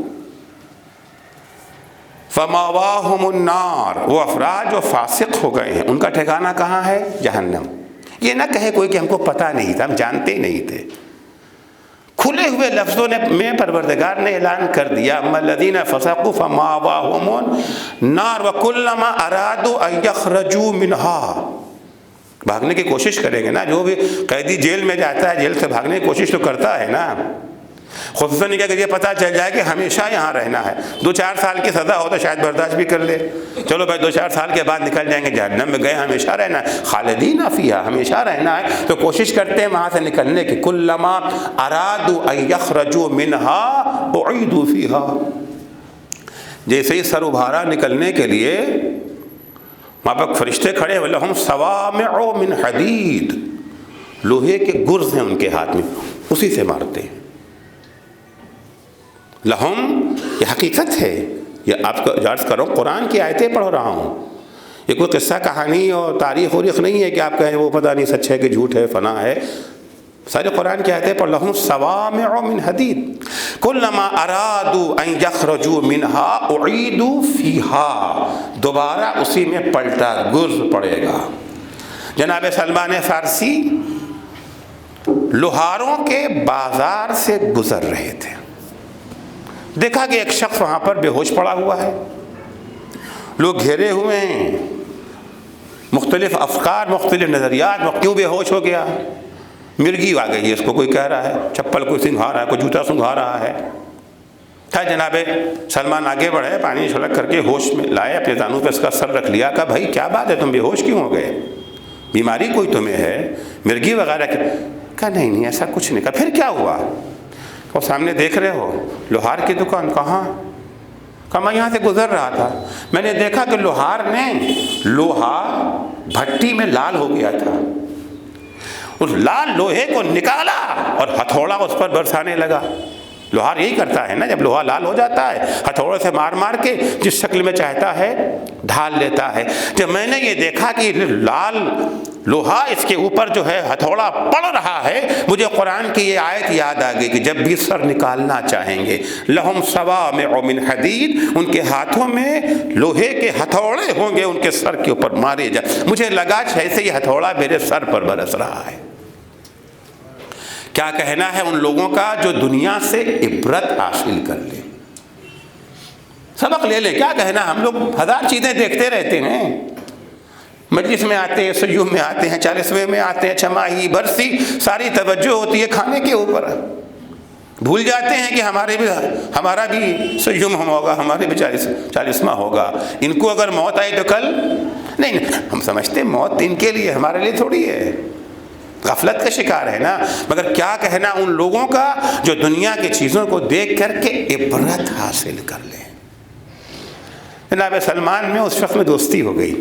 [SPEAKER 1] فمأواہم النار، وہ افراد جو فاسق ہو گئے ہیں ان کا ٹھکانہ کہاں ہے؟ جہنم۔ یہ نہ کہے کوئی کہ ہم کو پتہ نہیں تھا، ہم جانتے نہیں تھے، کھلے ہوئے لفظوں میں پروردگار نے اعلان کر دیا، اما الذین فسقوا فمأواہم النار وکلما ارادوا ان یخرجوا منہا۔ بھاگنے کی کوشش کریں گے نا، جو بھی قیدی جیل میں جاتا ہے جیل سے بھاگنے کی کوشش تو کرتا ہے نا، خصوصاً کہ یہ پتہ چل جائے کہ ہمیشہ یہاں رہنا ہے، 2-4 سال کی سزا ہو تو شاید برداشت بھی کر لے، چلو بھائی 2-4 سال کے بعد نکل جائیں گے، جہنم میں گئے ہمیشہ رہنا ہے، خالدین فیہا، ہمیشہ رہنا ہے، تو کوشش کرتے ہیں وہاں سے نکلنے کی۔ کلما ارادوا ان یخرجوا منہا اعیدوا فیہا، جیسے ہی سر ابھارا نکلنے کے لیے، وہاں پر فرشتے کھڑے ہیں، لہم صوامع من حدید، لوہے کے گرز ہیں ان کے ہاتھ میں، اسی سے مارتے ہیں۔ لہم، یہ حقیقت ہے، یہ آپ کو عرض کرو قرآن کی آیتیں پڑھ رہا ہوں، یہ کوئی قصہ کہانی اور تاریخ وریخ نہیں ہے کہ آپ کہیں وہ پتہ نہیں سچ ہے کہ جھوٹ ہے فنا ہے، سارے قرآن کی آیتیں پڑھ، لہم صوامع من حدید کلما ارادوا ان یخرجوا منہا اعیدوا فیہا، دوبارہ اسی میں پلٹا گرز پڑے گا۔ جناب سلمان فارسی لوہاروں کے بازار سے گزر رہے تھے، دیکھا کہ ایک شخص وہاں پر بے ہوش پڑا ہوا ہے، لوگ گھیرے ہوئے ہیں، مختلف افکار، مختلف نظریات، وہ کیوں بے ہوش ہو گیا؟ مرگی آ گئی ہے اس کو، کوئی کہہ رہا ہے چپل کوئی سنگھا رہا ہے، کوئی جوتا سنگھا رہا ہے۔ تھا جناب سلمان آگے بڑھے، پانی چھلک کر کے ہوش میں لائے، اپنے دانوں پہ اس کا سر رکھ لیا، کہا بھائی کیا بات ہے، تم بے ہوش کیوں ہو گئے، بیماری کوئی تمہیں ہے، مرگی وغیرہ؟ کہا نہیں ایسا کچھ نہیں۔ کہا پھر کیا ہوا؟ اور سامنے دیکھ رہے ہو لوہار کی دکان، کہاں؟ کہا میں یہاں سے گزر رہا تھا، میں نے دیکھا کہ لوہار نے لوہا بھٹی میں لال ہو گیا تھا، اس لال لوہے کو نکالا اور ہتھوڑا اس پر برسانے لگا۔ لوہار یہی کرتا ہے نا، جب لوہا لال ہو جاتا ہے ہتھوڑے سے مار مار کے جس شکل میں چاہتا ہے ڈھال لیتا ہے۔ جب میں نے یہ دیکھا کہ لال لوہا اس کے اوپر جو ہے ہتھوڑا پڑ رہا ہے، مجھے قرآن کی یہ آیت یاد آ گئی کہ جب بھی سر نکالنا چاہیں گے، لہم صوامع من حدید، ان کے ہاتھوں میں لوہے کے ہتھوڑے ہوں گے، ان کے سر کے اوپر مارے جائیں۔ مجھے لگا جیسے یہ ہتھوڑا میرے سر پر برس رہا ہے۔ کیا کہنا ہے ان لوگوں کا جو دنیا سے عبرت حاصل کر لیں، سبق لے لیں؟ کیا کہنا، ہم لوگ ہزار چیزیں دیکھتے رہتے ہیں، مجلس میں آتے ہیں، سیوم میں آتے ہیں، 40ویں میں آتے ہیں، چھماہی برسی، ساری توجہ ہوتی ہے کھانے کے اوپر، بھول جاتے ہیں کہ ہمارا بھی سیوم ہوگا، ہمارے بھی 40واں ہوگا، ان کو اگر موت آئی تو کل نہیں، ہم سمجھتے موت ان کے لیے، ہمارے لیے تھوڑی ہے، غفلت کا شکار ہے نا۔ مگر کیا کہنا ان لوگوں کا جو دنیا کی چیزوں کو دیکھ کر کے عبرت حاصل کر لیں۔ جناب سلمان میں اس شخص میں دوستی ہو گئی،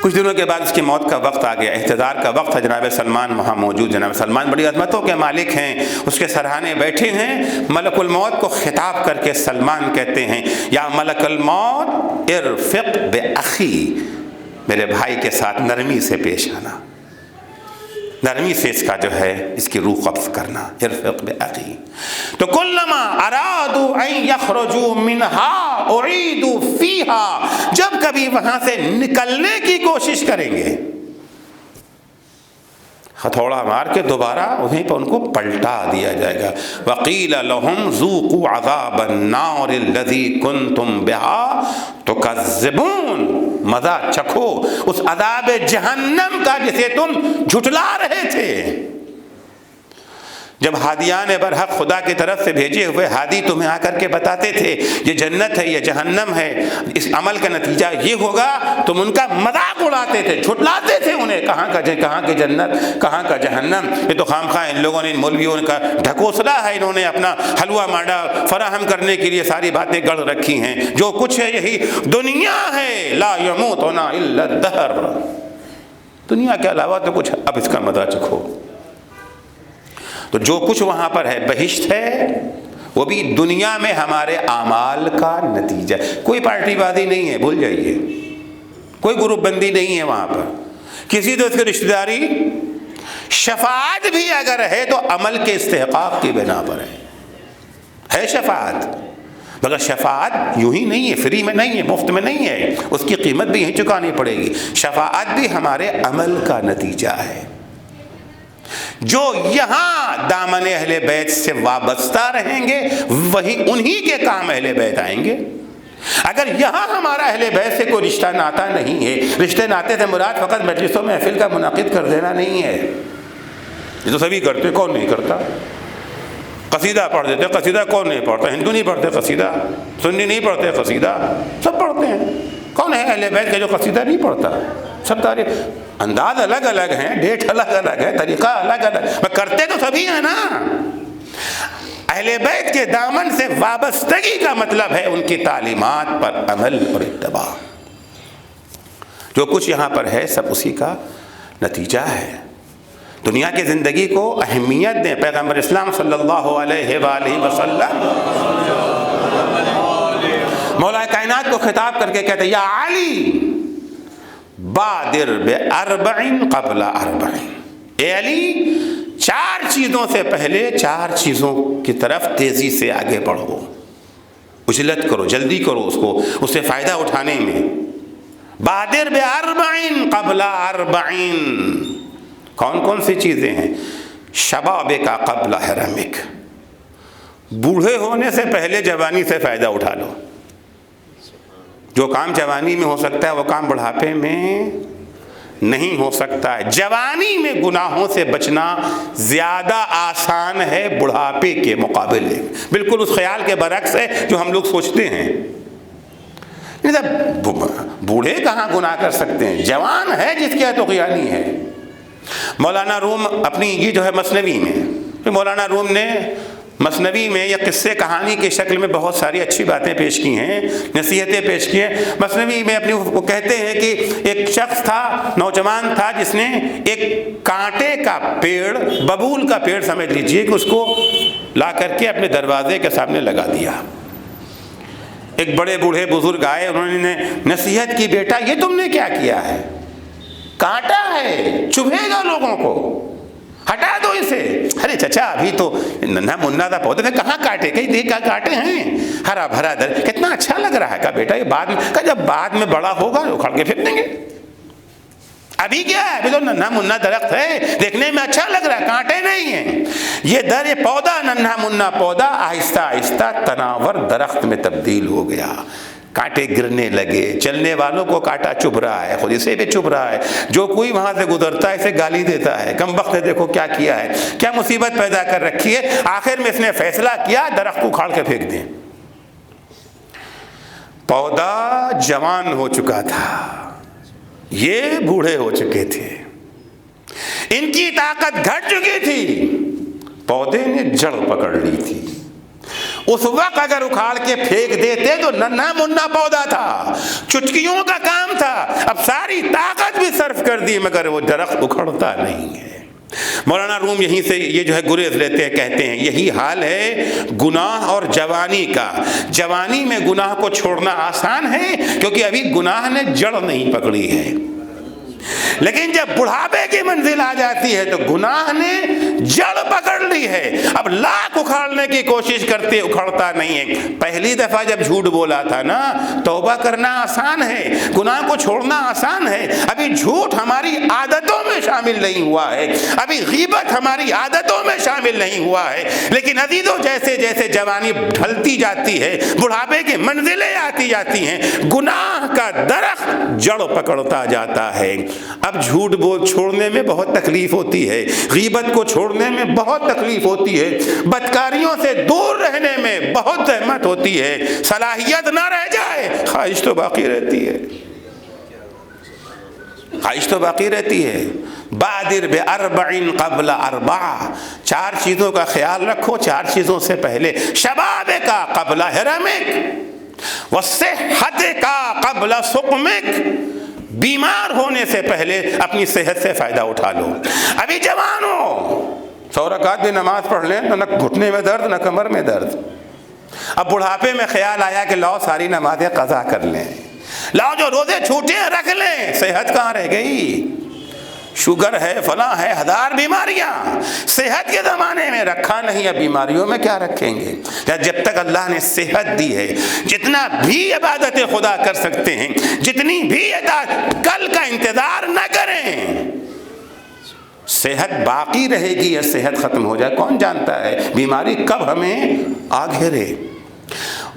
[SPEAKER 1] کچھ دنوں کے بعد اس کی موت کا وقت آ گیا، احتضار کا وقت تھا، جناب سلمان وہاں موجود، جناب سلمان بڑی عظمتوں کے مالک ہیں، اس کے سرہانے بیٹھے ہیں، ملک الموت کو خطاب کر کے سلمان کہتے ہیں یا ملک الموت ارفق باخی، میرے بھائی کے ساتھ نرمی سے پیش آنا، نرمی سے اس کا جو ہے اس کی روح قبض کرنا، ارفق باخی۔ تو کلما ارادوا ان یخرجوا منها اعیدوا فیہا، جب کبھی وہاں سے نکلنے کی کوشش کریں گے، ہتھوڑا مار کے دوبارہ وہیں پہ ان کو پلٹا دیا جائے گا. وَقِيلَ لَهُمْ ذُوقُوا عَذَابَ النَّارِ الَّذِي كُنْتُمْ بِهَا تُكَذِّبُونَ. مزہ چکھو اس عذاب جہنم کا جسے تم جھٹلا رہے تھے. جب ہادیان برحق خدا کی طرف سے بھیجے ہوئے ہادی تمہیں آ کر کے بتاتے تھے یہ جنت ہے یہ جہنم ہے، اس عمل کا نتیجہ یہ ہوگا، تم ان کا مذاق اڑاتے تھے، جھٹلاتے تھے انہیں. کہاں کی جنت، کہاں کا جہنم. یہ تو خامخواہ ان لوگوں نے، ان مولویوں کا ڈھکوسلا ہے، انہوں نے اپنا حلوہ مانڈا فراہم کرنے کے لیے ساری باتیں گڑھ رکھی ہیں. جو کچھ ہے یہی دنیا ہے. لا یموتنا الا الدہر. دنیا کے علاوہ تو کچھ، اب اس کا مزہ چکھو. تو جو کچھ وہاں پر ہے بہشت ہے، وہ بھی دنیا میں ہمارے اعمال کا نتیجہ. کوئی پارٹی بازی نہیں ہے، بھول جائیے. کوئی گروپ بندی نہیں ہے وہاں پر. کسی تو اس کی رشتہ داری، شفاعت بھی اگر ہے تو عمل کے استحقاق کی بنا پر ہے شفاعت. مگر شفاعت یوں ہی نہیں ہے، فری میں نہیں ہے، مفت میں نہیں ہے. اس کی قیمت بھی یہیں چکانی پڑے گی. شفاعت بھی ہمارے عمل کا نتیجہ ہے. جو یہاں دامن اہل بیت سے وابستہ رہیں گے وہی انہی کے کام اہل بیت آئیں گے. اگر یہاں ہمارا اہل بیت سے کوئی رشتہ ناتا نہیں ہے، رشتے ناتے سے مراد فقط مجلسوں میں محفل کا منعقد کر دینا نہیں ہے. یہ تو سبھی کرتے، کون نہیں کرتا؟ قصیدہ پڑھ دیتے، قصیدہ کون نہیں پڑھتا؟ ہندو نہیں پڑھتے قصیدہ، سنی نہیں پڑھتے قصیدہ، سب پڑھتے ہیں. کون ہے اہل بیت کا جو قصیدہ نہیں پڑھتا؟ سب تاریخ، انداز الگ الگ ہیں، ڈیٹ الگ الگ ہے، طریقہ الگ الگ، کرتے تو سبھی ہیں نا. اہل بیت کے دامن سے وابستگی کا مطلب ہے ان کی تعلیمات پر عمل اور اتباع. جو کچھ یہاں پر ہے سب اسی کا نتیجہ ہے. دنیا کی زندگی کو اہمیت دیں. پیغمبر اسلام صلی اللہ علیہ وآلہ وسلم مولا کائنات کو خطاب کر کے کہتے ہیں یا علی بادر باربع قبل اربع. اے علی 4 چیزوں سے پہلے 4 چیزوں کی طرف تیزی سے آگے بڑھو، اجلت کرو، جلدی کرو اس سے فائدہ اٹھانے میں. بادر باربع قبل اربع. کون کون سی چیزیں ہیں؟ شباب کا قبل حرمک. بوڑھے ہونے سے پہلے جوانی سے فائدہ اٹھا لو. جو کام جوانی میں ہو سکتا ہے وہ کام بڑھاپے میں نہیں ہو سکتا ہے. جوانی میں گناہوں سے بچنا زیادہ آسان ہے بڑھاپے کے مقابلے. بالکل اس خیال کے برعکس ہے جو ہم لوگ سوچتے ہیں. بوڑھے کہاں گناہ کر سکتے ہیں؟ جوان ہے جس کی طغیانی ہے. مولانا روم اپنی یہ جو ہے مثنوی میں، مولانا روم نے مثنوی میں یہ قصے کہانی کی شکل میں بہت ساری اچھی باتیں پیش کی ہیں، نصیحتیں پیش کی ہیں. مثنوی میں اپنی وہ کہتے ہیں کہ ایک شخص تھا، نوجوان تھا، جس نے ایک کانٹے کا پیڑ، ببول کا پیڑ سمجھ لیجئے کہ اس کو لا کر کے اپنے دروازے کے سامنے لگا دیا. ایک بڑے بوڑھے بزرگ آئے، انہوں نے نصیحت کی، بیٹا یہ تم نے کیا کیا ہے؟ کانٹا ہے، چبھے گا لوگوں کو، ہٹا دو اسے. ارے چچا ابھی تو ننھا منا تھا پودے میں، کہاں کاٹے؟ کہیں دیکھ کا کاٹے ہیں، ہرا بھرا در، کتنا اچھا لگ رہا ہے. کہا بیٹا یہ بعد میں، کہا جب بعد میں بڑا ہوگا اکھاڑ کے پھینک دیں گے. ابھی کیا ہے؟ ابھی تو ننھا منا درخت ہے، دیکھنے میں اچھا لگ رہا ہے، کانٹے نہیں ہیں. یہ پودا، ننھا منا پودا آہستہ آہستہ تناور درخت میں تبدیل ہو گیا. کانٹے گرنے لگے، چلنے والوں کو کانٹا چبھ رہا ہے، خود اسے بھی چبھ رہا ہے. جو کوئی وہاں سے گزرتا ہے اسے گالی دیتا ہے، کم وقت ہے، دیکھو کیا کیا ہے، کیا مصیبت پیدا کر رکھی ہے. آخر میں اس نے فیصلہ کیا درخت کو اکھاڑ کے پھینک دیں. پودا جوان ہو چکا تھا، یہ بوڑھے ہو چکے تھے، ان کی طاقت گھٹ چکی تھی. پودے نے جڑ پکڑ لی تھی. اس وقت اگر اکھاڑ کے پھینک دیتے تو ننھا منا پودا تھا، چٹکیوں کا کام تھا. اب ساری طاقت بھی صرف کر دی مگر وہ درخت اکھڑتا نہیں ہے. مولانا روم یہیں سے یہ جو ہے گریز لیتے ہیں، کہتے ہیں یہی حال ہے گناہ اور جوانی کا. جوانی میں گناہ کو چھوڑنا آسان ہے کیونکہ ابھی گناہ نے جڑ نہیں پکڑی ہے، لیکن جب بڑھاپے کی منزل آ جاتی ہے تو گناہ نے جڑ پکڑ لی ہے، اب لاکھ اکھاڑنے کی کوشش کرتے اکھڑتا نہیں ہے۔ پہلی دفعہ جب جھوٹ بولا تھا نا، توبہ کرنا آسان ہے، گناہ کو چھوڑنا آسان ہے، ابھی جھوٹ ہماری عادتوں میں شامل نہیں ہوا ہے، ابھی غیبت ہماری عادتوں میں شامل نہیں ہوا ہے۔ لیکن عزیزوں، جیسے جیسے جوانی ڈھلتی جاتی ہے، بڑھاپے کی منزلیں آتی جاتی ہیں، گناہ کا درخت جڑ پکڑتا جاتا ہے۔ اب جھوٹ بول چھوڑنے میں بہت تکلیف ہوتی ہے، غیبت کو چھوڑنے میں بہت تکلیف ہوتی ہے، بدکاریوں سے دور رہنے میں بہت زحمت ہوتی ہے، صلاحیت نہ رہ جائے، خواہش تو باقی رہتی ہے، خواہش تو باقی رہتی ہے۔ بادر باربع قبل اربع، 4 چیزوں کا خیال رکھو، 4 چیزوں سے پہلے۔ شباب کا قبل حرمک، والصحت کا قبل سقمک، بیمار ہونے سے پہلے اپنی صحت سے فائدہ اٹھا لو۔ ابھی جوان ہو، 100 رکعت بھی نماز پڑھ لیں تو نہ گھٹنے میں درد نہ کمر میں درد۔ اب بڑھاپے میں خیال آیا کہ لاؤ ساری نمازیں قضا کر لیں، لاؤ جو روزے چھوٹے ہیں رکھ لیں، صحت کہاں رہ گئی؟ شوگر ہے، فلاں ہے، 1000 بیماریاں، صحت کے زمانے میں رکھا نہیں، اب بیماریوں میں کیا رکھیں گے؟ جب تک اللہ نے صحت دی ہے، جتنا بھی عبادت خدا کر سکتے ہیں، جتنی بھی عبادت، کل کا انتظار نہ کریں، صحت باقی رہے گی یا صحت ختم ہو جائے کون جانتا ہے، بیماری کب ہمیں آ گھیرے۔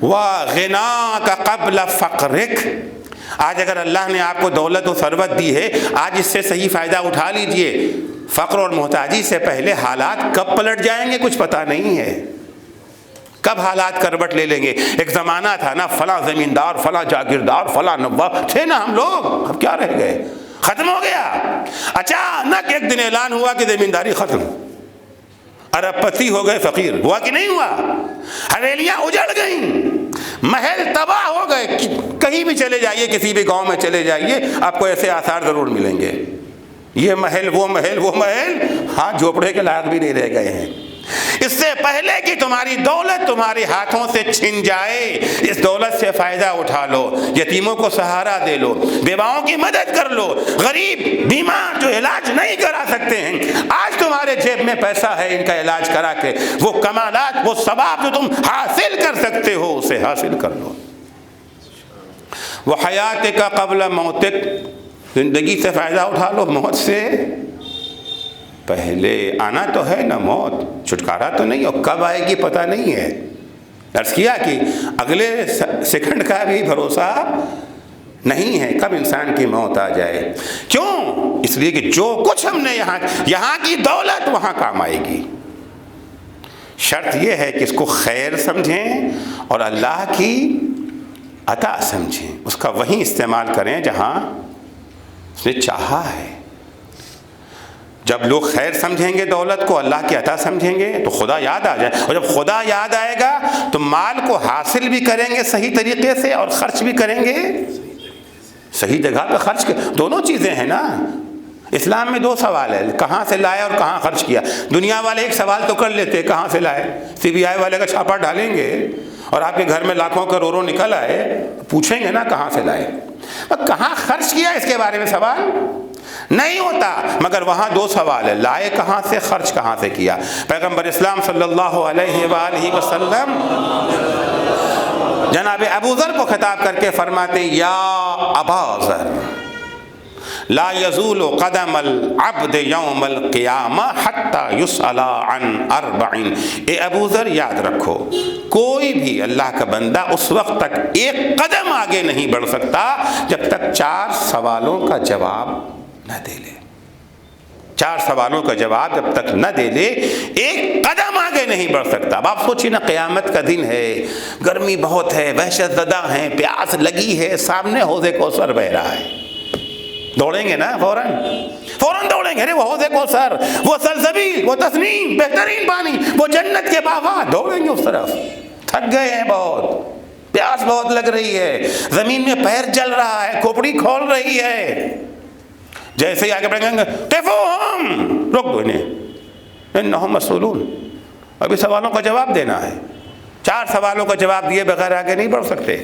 [SPEAKER 1] وَغِنَاكَ قَبْلَ فَقْرِكَ، آج اگر اللہ نے آپ کو دولت و ثروت دی ہے، آج اس سے صحیح فائدہ اٹھا لیجئے، فقر اور محتاجی سے پہلے حالات کب پلٹ جائیں گے کچھ پتہ نہیں ہے، کب حالات کروٹ لے لیں گے۔ ایک زمانہ تھا نا، فلاں زمیندار، فلاں جاگیردار، فلاں نواب تھے نا ہم لوگ، اب کیا رہ گئے؟ ختم ہو گیا۔ اچانک ایک دن اعلان ہوا کہ زمینداری ختم، ارب پتی ہو گئے فقیر، ہوا کہ نہیں ہوا؟ حویلیاں اجڑ گئیں، محل تباہ ہو گئے۔ کہیں بھی چلے جائیے، کسی بھی گاؤں میں چلے جائیے، آپ کو ایسے آثار ضرور ملیں گے، یہ محل وہ محل وہ محل، ہاں جھوپڑے کے لائق بھی نہیں رہ گئے ہیں۔ اس سے پہلے کہ تمہاری دولت تمہارے ہاتھوں سے چھن جائے، اس دولت سے فائدہ اٹھا لو، یتیموں کو سہارا دے لو، بیواؤں کی مدد کر لو، غریب بیمار جو علاج نہیں کرا سکتے ہیں، آج تمہارے جیب میں پیسہ ہے، ان کا علاج کرا کے وہ کمالات، وہ ثواب جو تم حاصل کر سکتے ہو اسے حاصل کر لو۔ وہ حیات کا قبل موتک، زندگی سے فائدہ اٹھا لو، موت سے پہلے آنا تو ہے نا موت، چھٹکارا تو نہیں، اور کب آئے گی پتہ نہیں ہے۔ عرض کیا کہ اگلے سیکنڈ کا بھی بھروسہ نہیں ہے کب انسان کی موت آ جائے۔ کیوں؟ اس لیے کہ جو کچھ ہم نے یہاں کی دولت وہاں کام آئے گی۔ شرط یہ ہے کہ اس کو خیر سمجھیں اور اللہ کی عطا سمجھیں، اس کا وہیں استعمال کریں جہاں اس نے چاہا ہے۔ جب لوگ خیر سمجھیں گے دولت کو، اللہ کی عطا سمجھیں گے، تو خدا یاد آ جائے، اور جب خدا یاد آئے گا تو مال کو حاصل بھی کریں گے صحیح طریقے سے اور خرچ بھی کریں گے صحیح جگہ پہ خرچ دونوں چیزیں ہیں نا۔ اسلام میں 2 سوال ہے، کہاں سے لائے اور کہاں خرچ کیا۔ دنیا والے ایک سوال تو کر لیتے کہاں سے لائے، CBI والے کا چھاپا ڈالیں گے اور آپ کے گھر میں لاکھوں کروڑوں نکل آئے، پوچھیں گے نا کہاں سے لائے، کہاں خرچ کیا اس کے بارے میں سوال نہیں ہوتا۔ مگر وہاں 2 سوال ہے، لائے کہاں سے، خرچ کہاں سے کیا۔ پیغمبر اسلام صلی اللہ علیہ وآلہ وسلم جناب ابو ذر کو خطاب کر کے فرماتے ہیں، یا ابا ذر لا یزول قدم العبد یوم القیامہ حتی یسأل عن 4۔ اے ابو ذر یاد رکھو، کوئی بھی اللہ کا بندہ اس وقت تک ایک قدم آگے نہیں بڑھ سکتا جب تک 4 سوالوں کا جواب نہ دے لے۔ 4 سوالوں کا جواب جب تک نہ دے لے ایک قدم آگے نہیں بڑھ سکتا۔ اب آپ سوچیں نا، قیامت کا دن ہے، گرمی بہت ہے، وحشت زدہ ہیں، پیاس لگی ہے، سامنے حوض کوثر بہ رہا ہے، دوڑیں گے نا فوراً دوڑیں گے، ارے وہ حوض کوثر، وہ سلسبیل، وہ تسنیم، بہترین پانی، وہ جنت کے باغات، دوڑیں گے اس طرف۔ تھک گئے ہیں بہت، پیاس بہت لگ رہی ہے، زمین میں پیر جل رہا ہے، کھوپڑی کھول رہی ہے، جیسے ہی آگے بڑھیں گے قفوہم، روک دو انہیں، انہم مسئولون، ابھی سوالوں کا جواب دینا ہے۔ 4 سوالوں کا جواب دیے بغیر آگے نہیں بڑھ سکتے،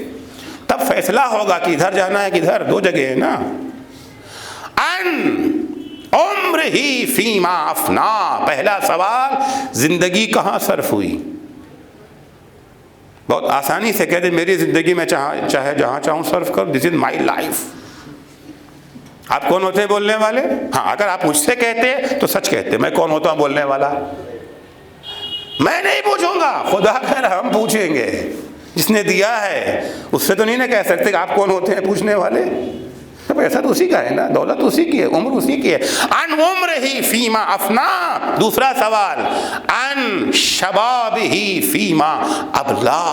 [SPEAKER 1] تب فیصلہ ہوگا کہ ادھر جانا ہے کہ ادھر، 2 جگہ ہے نا۔ ان عمر ہی فیما افنا. پہلا سوال زندگی کہاں صرف ہوئی. بہت آسانی سے کہتے میری زندگی میں چاہے جہاں چاہوں صرف کرو. دس از مائی لائف. آپ کون ہوتے ہیں بولنے والے؟ ہاں اگر آپ مجھ سے کہتے تو سچ کہتے. میں کون ہوتا ہوں بولنے والا؟ میں نہیں پوچھوں گا، خدا خیر ہم پوچھیں گے. جس نے دیا ہے اس سے تو نہیں نہ کہہ سکتے کہ آپ کون ہوتے ہیں پوچھنے والے. پیسہ تو اسی کا ہے نا، دولت اسی کی ہے، عمر اسی کی ہے. ان عمر ہی فیما افنا. دوسرا سوال ان شباب ہی فیما ابلا.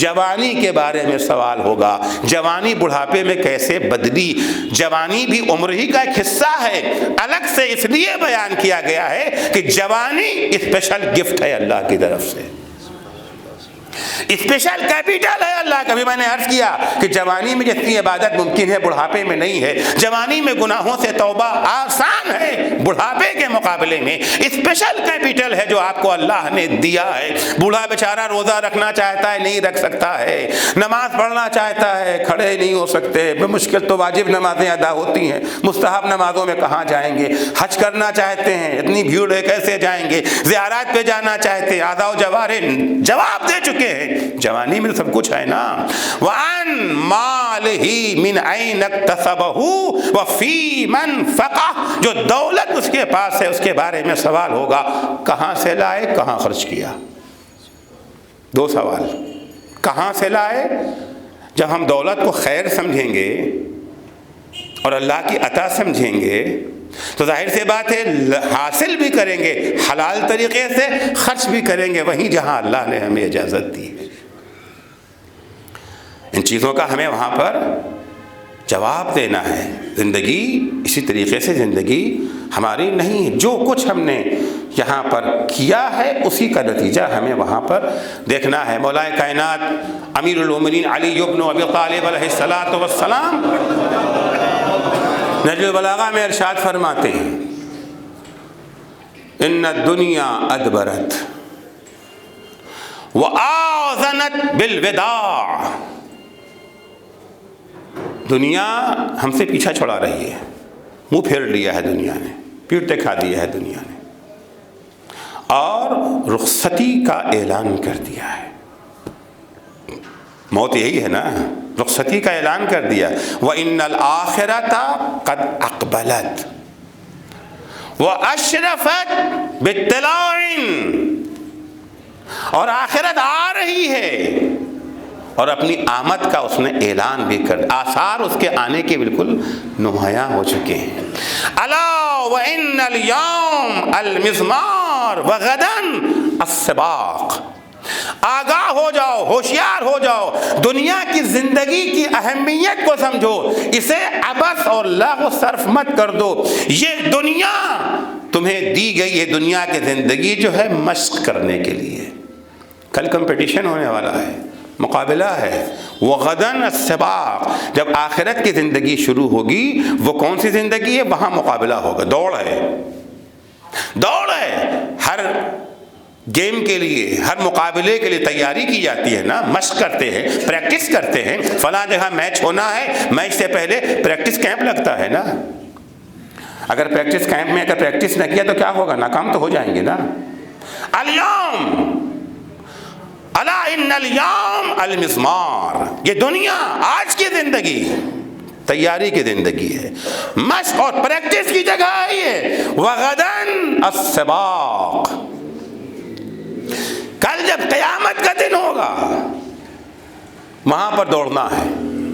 [SPEAKER 1] جوانی کے بارے میں سوال ہوگا. جوانی بڑھاپے میں کیسے بدلی. جوانی بھی عمر ہی کا ایک حصہ ہے. الگ سے اس لیے بیان کیا گیا ہے کہ جوانی اسپیشل گفٹ ہے اللہ کی طرف سے، اسپیشل کیپیٹل ہے اللہ کا. بھی میں نے عرض کیا کہ جوانی میں جتنی عبادت ممکن ہے بڑھاپے میں نہیں ہے. جوانی میں گناہوں سے توبہ آسان ہے، بڑھاپے کے مقابلے میں اسپیشل کیپیٹل ہے جو آپ کو اللہ نے دیا ہے. بوڑھا بیچارہ روزہ رکھنا چاہتا ہے نہیں رکھ سکتا ہے، نماز پڑھنا چاہتا ہے کھڑے نہیں ہو سکتے. بمشکل تو واجب نمازیں ادا ہوتی ہیں، مستحب نمازوں میں کہاں جائیں گے. حج کرنا چاہتے ہیں، اتنی بھیڑ ہے کیسے جائیں گے. زیارات پہ جانا چاہتے ہیں، اعضاء و جوارح جواب دے چکے ہیں. جوانی میں سب کچھ ہے نا. وَأَن مَالِهِ مِنْ أَيْنَ اكْتَسَبَهُ وَفِي مَنْ فَقَهُ. جو دولت اس کے پاس ہے اس کے بارے میں سوال ہوگا، کہاں سے لائے کہاں خرچ کیا. دو سوال. کہاں سے لائے؟ جب ہم دولت کو خیر سمجھیں گے اور اللہ کی عطا سمجھیں گے تو ظاہر سے بات ہے حاصل بھی کریں گے حلال طریقے سے، خرچ بھی کریں گے وہیں جہاں اللہ نے ہمیں اجازت دی ہے. ان چیزوں کا ہمیں وہاں پر جواب دینا ہے. زندگی اسی طریقے سے زندگی ہماری نہیں ہے. جو کچھ ہم نے یہاں پر کیا ہے اسی کا نتیجہ ہمیں وہاں پر دیکھنا ہے. مولا کائنات امیر المومنین علی بن ابی طالب علیہ الصلوۃ والسلام نہج البلاغہ میں ارشاد فرماتے ہیں ان الدنیا ادبرت وآذنت بالوداع. دنیا ہم سے پیچھا چھڑا رہی ہے، منہ پھیر لیا ہے دنیا نے، پیٹ دکھا دیا ہے دنیا نے، اور رخصتی کا اعلان کر دیا ہے. موت یہی ہے نا، رخصتی کا اعلان کر دیا. وَإِنَّ الْآخِرَةَ قَدْ أَقْبَلَتْ وَأَشْرَفَتْ بِالطِّلَاعٍ. اور آخرت آ رہی ہے اور اپنی آمد کا اس نے اعلان بھی کر، آثار اس کے آنے کے بالکل نمایاں ہو چکے ہیں. الا وَإِنَّ الْيَوْمَ الْمِزْمَارُ وَغَدًا السِّبَاقُ. آگاہ ہو جاؤ، ہوشیار ہو جاؤ، دنیا کی زندگی کی اہمیت کو سمجھو، اسے عبث اور لغو صرف مت کر دو. یہ دنیا تمہیں دی گئی ہے، دنیا کی زندگی جو ہے مشق کرنے کے لیے. کل کمپٹیشن ہونے والا ہے، مقابلہ ہے. وغدن السباق. جب آخرت کی زندگی شروع ہوگی وہ کون سی زندگی ہے؟ وہاں مقابلہ ہوگا، دوڑ ہے، دوڑ ہے. ہر گیم کے لیے، ہر مقابلے کے لیے تیاری کی جاتی ہے نا، مشق کرتے ہیں، پریکٹس کرتے ہیں. فلاں جگہ میچ ہونا ہے، میچ سے پہلے پریکٹس کیمپ لگتا ہے نا. اگر پریکٹس کیمپ میں اگر پریکٹس نہ کیا تو کیا ہوگا؟ ناکام تو ہو جائیں گے نا. اليوم الا ان اليوم المزمار. یہ دنیا آج کی زندگی تیاری کی زندگی ہے، مشق اور پریکٹس کی جگہ ہے یہ. وغدن السباق. کل جب قیامت کا دن ہوگا وہاں پر دوڑنا ہے،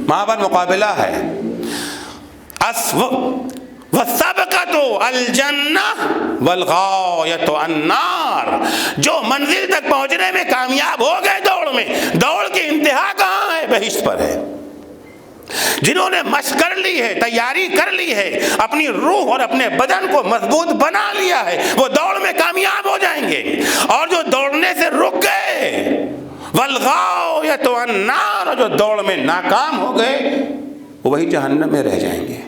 [SPEAKER 1] وہاں پر مقابلہ ہے. وَالسَّبْقَةُ الْجَنَّةُ وَالْغَایَةُ النَّارُ. جو منزل تک پہنچنے میں کامیاب ہو گئے دوڑ میں، دوڑ کی انتہا کہاں ہے؟ بہشت پر ہے. جنہوں نے مشق کر لی ہے، تیاری کر لی ہے، اپنی روح اور اپنے بدن کو مضبوط بنا لیا ہے، وہ دوڑ میں کامیاب ہو جائیں گے. اور جو دوڑنے سے رک گئے، والغایۃ النار، جو دوڑ میں ناکام ہو گئے وہ وہی جہنم میں رہ جائیں گے.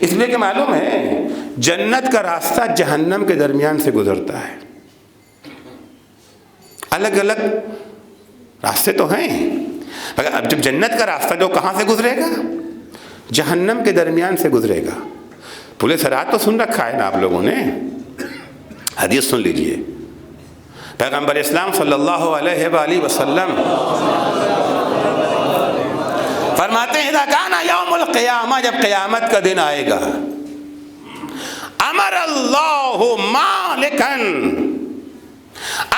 [SPEAKER 1] اس لیے کہ معلوم ہے جنت کا راستہ جہنم کے درمیان سے گزرتا ہے. الگ الگ راستے تو ہیں، مگر اب جب جنت کا راستہ جو کہاں سے گزرے گا؟ جہنم کے درمیان سے گزرے گا. پل صراط تو سن رکھا ہے نا آپ لوگوں نے. حدیث سن لیجئے. پیغمبر اسلام صلی اللہ علیہ وآلہ وسلم فرماتے ہیں اذا کان یوم القیامہ، جب قیامت کا دن آئے گا، امر اللہ مالکا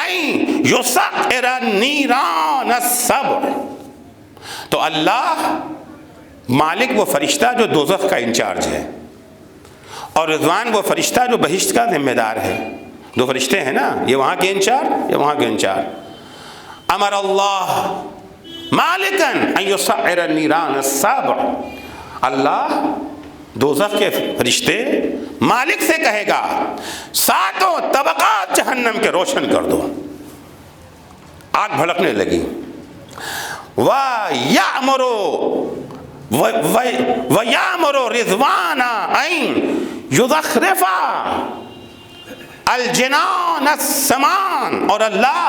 [SPEAKER 1] ان یسعر نیران السبع، تو اللہ مالک وہ فرشتہ جو دوزخ کا انچارج ہے، اور رضوان وہ فرشتہ جو بہشت کا ذمہ دار ہے. دو فرشتے ہیں نا، یہ وہاں کے انچارج، یہ وہاں کے انچارج. امر اللہ مالکن ان یسعر نیران السبع، اللہ دوزخ کے فرشتے مالک سے کہے گا 7 طبقات جہنم کے روشن کر دو. آگ بھڑکنے لگی. وَيَأْمُرُ رِضْوَانَ أَن يُزَخْرِفَ الْجِنَانَ السَّمَانِ، اور اللہ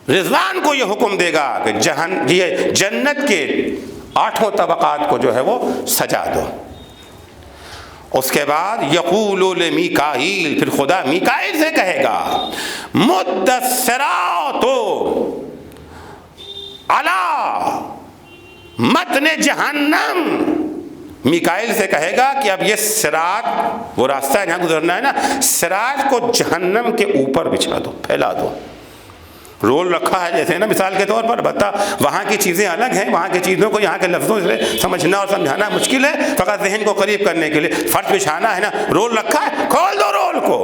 [SPEAKER 1] رضوان کو یہ حکم دے گا کہ یہ جنت کے 8 طبقات کو جو ہے وہ سجا دو. اس کے بعد یقول لمیکائیل، پھر خدا میکائیل سے کہے گا مد الصراط علی متن جہنم. میکائیل سے کہے گا کہ اب یہ صراط، وہ راستہ جہاں گزرنا ہے نا، صراط کو جہنم کے اوپر بچھا دو، پھیلا دو. رول رکھا ہے جیسے نا، مثال کے طور پر بتا، وہاں کی چیزیں الگ ہیں، وہاں کی چیزوں کو یہاں کے لفظوں سے سمجھنا اور سمجھانا مشکل ہے. فقط ذہن کو قریب کرنے کے لیے فرش بچھانا ہے نا، رول رکھا ہے، کھول دو رول کو.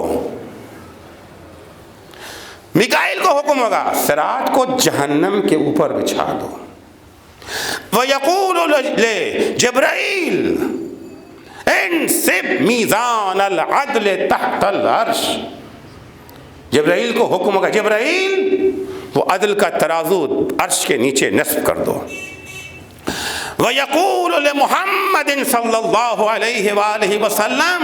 [SPEAKER 1] میکائیل کو حکم ہوگا صراط کو جہنم کے اوپر بچھا دو. وَيَقُولُ لِجِبْرَائِيلَ انصب میزان العدل تحت العرش. جبرائیل کو حکم ہوگا، جبرائیل وہ عدل کا ترازو عرش کے نیچے نصب کر دو. وَيَقُولُ لِمُحَمَّدٍ صلی اللہ علیہ وآلہ وسلم،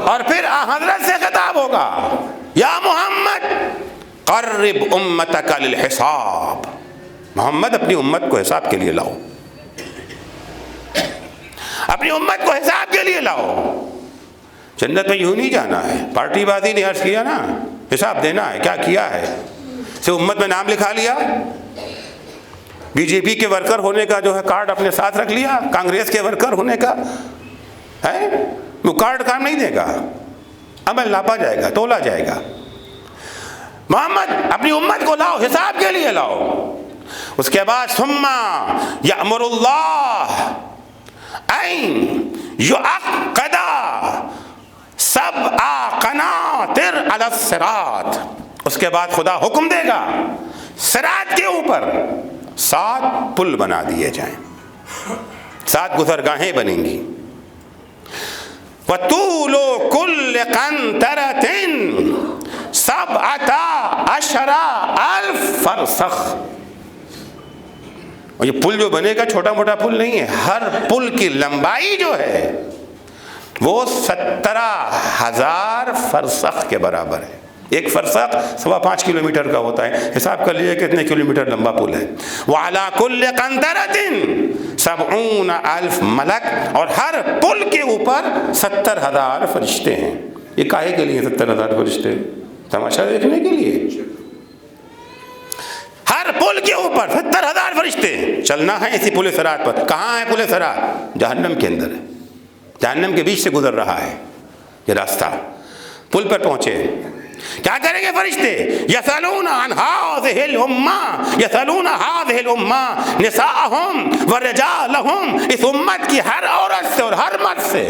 [SPEAKER 1] اور پھر حضرت سے خطاب ہوگا یا محمد قرب امتک للحساب، محمد اپنی امت کو حساب کے لیے لاؤ، اپنی امت کو حساب کے لیے لاؤ. جنت میں یوں نہیں جانا ہے، پارٹی بازی نہیں عرض کیا نا، حساب دینا ہے کیا کیا ہے. سے امت میں نام لکھا لیا، بی جے پی کے ورکر ہونے کا جو ہے کارڈ اپنے ساتھ رکھ لیا، کانگریس کے ورکر ہونے کا ہے، وہ کارڈ کام نہیں دے گا، عمل ناپا جائے گا، تولا جائے گا. محمد اپنی امت کو لاؤ، حساب کے لیے لاؤ. اس کے بعد ثم یأمر اللہ ان یعقد 7 قناطر علی الصراط. اس کے بعد خدا حکم دے گا صراط کے اوپر 7 پل بنا دیے جائیں، 7 گزرگاہیں بنیں گی. وَطُولُ كُلِّ قَنْطَرَةٍ 17,000 فرسخ. اور یہ پل جو بنے گا چھوٹا موٹا پل نہیں ہے، ہر پل کی لمبائی جو ہے وہ 17,000 فرسخ کے برابر ہے. ایک فرسخ 5.25 کلومیٹر کا ہوتا ہے، حساب کر لیجیے کتنے کلومیٹر لمبا پل ہے. وَعَلَى كُلِّ قَنْطَرَةٍ 70,000 ملک، اور ہر پل کے اوپر 70,000 فرشتے ہیں. یہ کاہے کے لیے 70,000 فرشتے؟ تماشا دیکھنے کے لیے. ہر پل کے اوپر 70,000 فرشتے. چلنا ہے اسی پل صراط پر. کہاں ہے پل صراط؟ جہنم کے اندر ہے، جہنم کے بیچ سے گزر رہا ہے یہ راستہ. پل پر پہنچے، کیا کریں گے فرشتے؟ یسألون عن هذه الامہ، یسألون هذه الامہ نساءهم ورجالهم. اس امت کی ہر عورت سے اور ہر مرد سے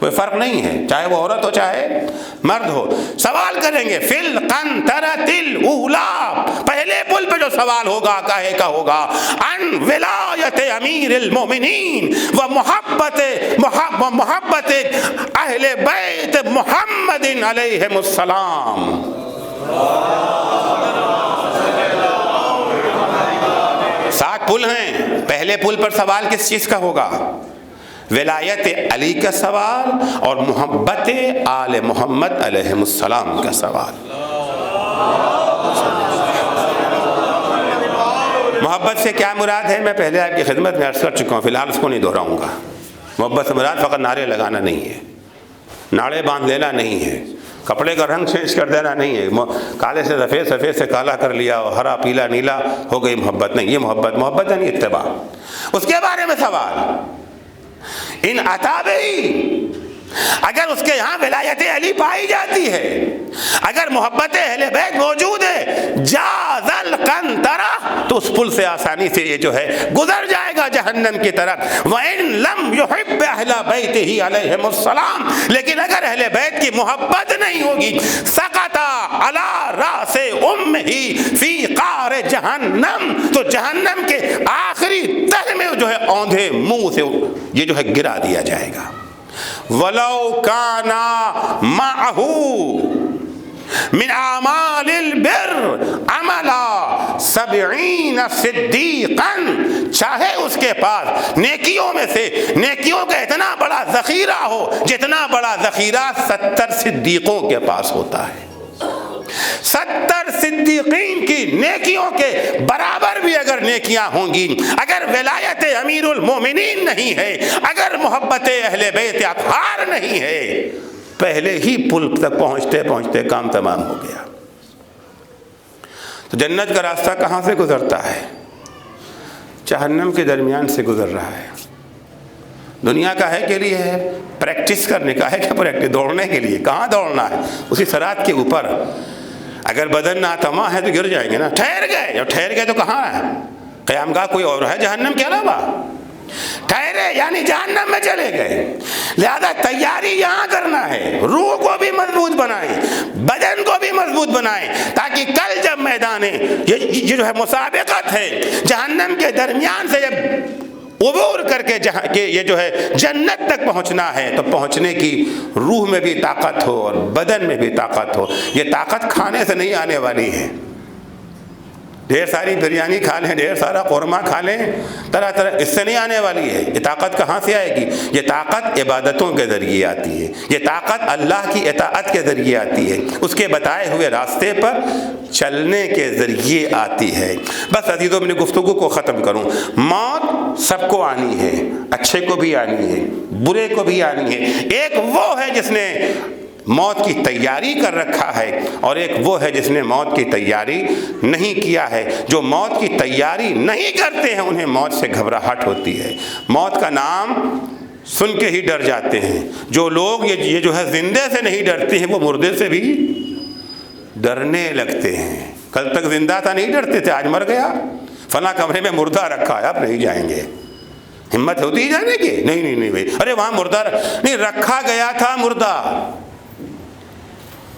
[SPEAKER 1] کوئی فرق نہیں ہے، چاہے وہ عورت ہو چاہے مرد ہو. سوال کریں گے فی القنطرۃ الاولی، پہلے پل پہ جو سوال ہوگا کاہے کا ہوگا؟ عن ولایت امیر المومنین و محبت اہل بیت محمد علیہم السلام. سات پل ہیں. پہلے پل پر سوال کس چیز کا ہوگا؟ ولایت علی کا سوال اور محبت آل محمد علیہ السلام کا سوال. محبت سے کیا مراد ہے میں پہلے آپ کی خدمت میں عرض کر چکا ہوں، فی الحال اس کو نہیں دہراؤں گا. محبت سے مراد فقط نعرے لگانا نہیں ہے، نعرے باندھ لینا نہیں ہے، کپڑے کا رنگ چینج کر دینا نہیں ہے، کالے سے سفید، سفید سے کالا کر لیا اور ہرا پیلا نیلا ہو گئی محبت نہیں. یہ محبت یعنی اتباع. اس کے بارے میں سوال، ان اتابعی، اگر اس کے یہاں ولایت علی پائی جاتی ہے، اگر محبت اہل بیت موجود ہے، جاز القنطرہ، تو اس پل سے آسانی سے یہ جو ہے گزر جائے گا جہنم کی طرف. وَإِن لَمْ يُحِبَّ أَهْلَ بَيْتِهِ عَلَيْهِمُ السَّلَامُ، لیکن اگر اہل بیت کی محبت نہیں ہوگی، سقط علی رأس امہ فی قعر جہنم، تو جہنم کے آخری تہ میں جو ہے اوندھے منہ سے یہ جو ہے گرا دیا جائے گا. وَلَوْ كَانَ مَعَهُ من اعمال البر عملا 70 صدیقا، چاہے اس کے پاس نیکیوں میں سے نیکیوں کا اتنا بڑا ذخیرہ ہو جتنا بڑا ذخیرہ 70 صدیقوں کے پاس ہوتا ہے. 70 صدیقین کی نیکیوں کے برابر بھی اگر نیکیاں ہوں گی، اگر ولایت امیر المومنین نہیں ہے، اگر محبت اہل بیت اطہار نہیں ہے، پہلے ہی پل تک پہنچتے پہنچتے کام تمام ہو گیا. تو جنت کا راستہ کہاں سے گزرتا ہے؟ جہنم کے درمیان سے گزر رہا ہے. دنیا کا ہے کے لیے ہے، پریکٹس کرنے کا ہے، کیا پریکٹس؟ دوڑنے کے لیے. کہاں دوڑنا ہے؟ اسی صراط کے اوپر. اگر بدن ناتما ہے تو گر جائیں گے نا. ٹھہر گئے، جب ٹھہر گئے تو کہاں ہے؟ قیام گاہ کوئی اور ہے جہنم کے علاوہ؟ ٹھہرے یعنی جہنم میں چلے گئے. لہذا تیاری یہاں کرنا ہے، روح کو بھی مضبوط بنائیں، بدن کو بھی مضبوط بنائیں، تاکہ کل جب میدان یہ جو ہے مسابقت ہے، جہنم کے درمیان سے جب عبور کر کے جہاں کہ یہ جو ہے جنت تک پہنچنا ہے، تو پہنچنے کی روح میں بھی طاقت ہو اور بدن میں بھی طاقت ہو. یہ طاقت کھانے سے نہیں آنے والی ہے. ڈھیر ساری بریانی کھا لیں، ڈھیر سارا قورمہ کھا لیں، طرح طرح، اس سے نہیں آنے والی ہے. یہ طاقت کہاں سے آئے گی؟ یہ طاقت عبادتوں کے ذریعے آتی ہے، یہ طاقت اللہ کی اطاعت کے ذریعے آتی ہے، اس کے بتائے ہوئے راستے پر چلنے کے ذریعے آتی ہے. بس عزیزوں، میں نے گفتگو کو ختم کروں. موت سب کو آنی ہے، اچھے کو بھی آنی ہے، برے کو بھی آنی ہے. ایک وہ ہے جس نے موت کی تیاری کر رکھا ہے، اور ایک وہ ہے جس نے موت کی تیاری نہیں کیا ہے. جو موت کی تیاری نہیں کرتے ہیں انہیں موت سے گھبراہٹ ہوتی ہے، موت کا نام سن کے ہی ڈر جاتے ہیں. جو لوگ یہ جو ہے زندے سے نہیں ڈرتے ہیں، وہ مردے سے بھی ڈرنے لگتے ہیں. کل تک زندہ تھا نہیں ڈرتے تھے، آج مر گیا، فلاں کمرے میں مردہ رکھا ہے، اب نہیں جائیں گے. ہمت ہوتی ہی جانے کی؟ نہیں بھائی، ارے وہاں مردہ نہیں رکھا گیا تھا مردہ.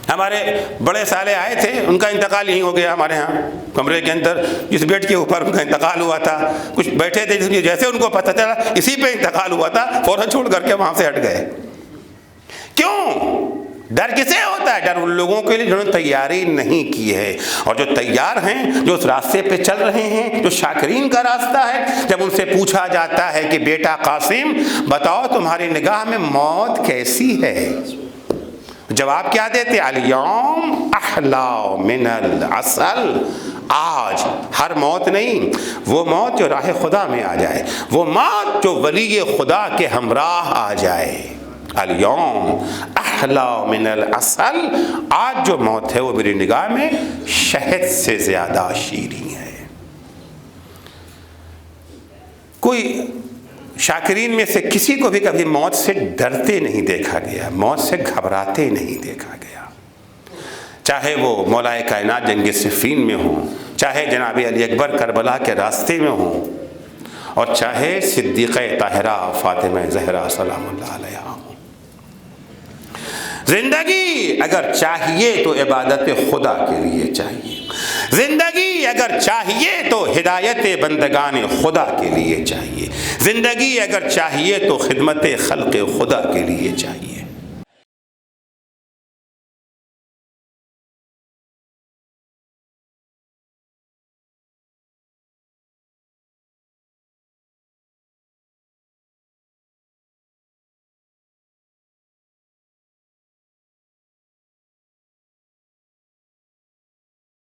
[SPEAKER 1] ہمارے بڑے سالے آئے تھے، ان کا انتقال یہیں ہو گیا ہمارے ہاں کمرے کے اندر. جس بیڈ کے اوپر ان کا انتقال ہوا تھا، کچھ بیٹھے تھے، جیسے ان کو پتہ چلا اسی پہ انتقال ہوا تھا، فوراً چھوڑ کر کے وہاں سے ہٹ گئے. کیوں؟ ڈر کسے ہوتا ہے؟ ڈر ان لوگوں کے لیے جنہوں نے تیاری نہیں کی ہے. اور جو تیار ہیں، جو اس راستے پہ چل رہے ہیں، جو شاکرین کا راستہ ہے، جب ان سے پوچھا جاتا ہے کہ بیٹا قاسم بتاؤ تمہاری نگاہ میں موت کیسی ہے، جواب کیا دیتے؟ الیوم احلا من العسل. آج ہر موت نہیں، وہ موت جو راہ خدا میں آ جائے، وہ موت جو ولی خدا کے ہمراہ آ جائے. الیوم احلا من العسل، آج جو موت ہے وہ میری نگاہ میں شہد سے زیادہ شیریں ہے. کوئی شاکرین میں سے کسی کو بھی کبھی موت سے ڈرتے نہیں دیکھا گیا، موت سے گھبراتے نہیں دیکھا گیا. چاہے وہ مولائے کائنات جنگ صفین میں ہوں، چاہے جناب علی اکبر کربلا کے راستے میں ہوں، اور چاہے صدیقہ طاہرہ فاطمہ زہرا سلام اللہ علیہا ہوں. زندگی اگر چاہیے تو عبادت خدا کے لیے چاہیے، زندگی اگر چاہیے تو ہدایت بندگان خدا کے لیے چاہیے، زندگی اگر چاہیے تو خدمت خلق خدا کے لیے چاہیے.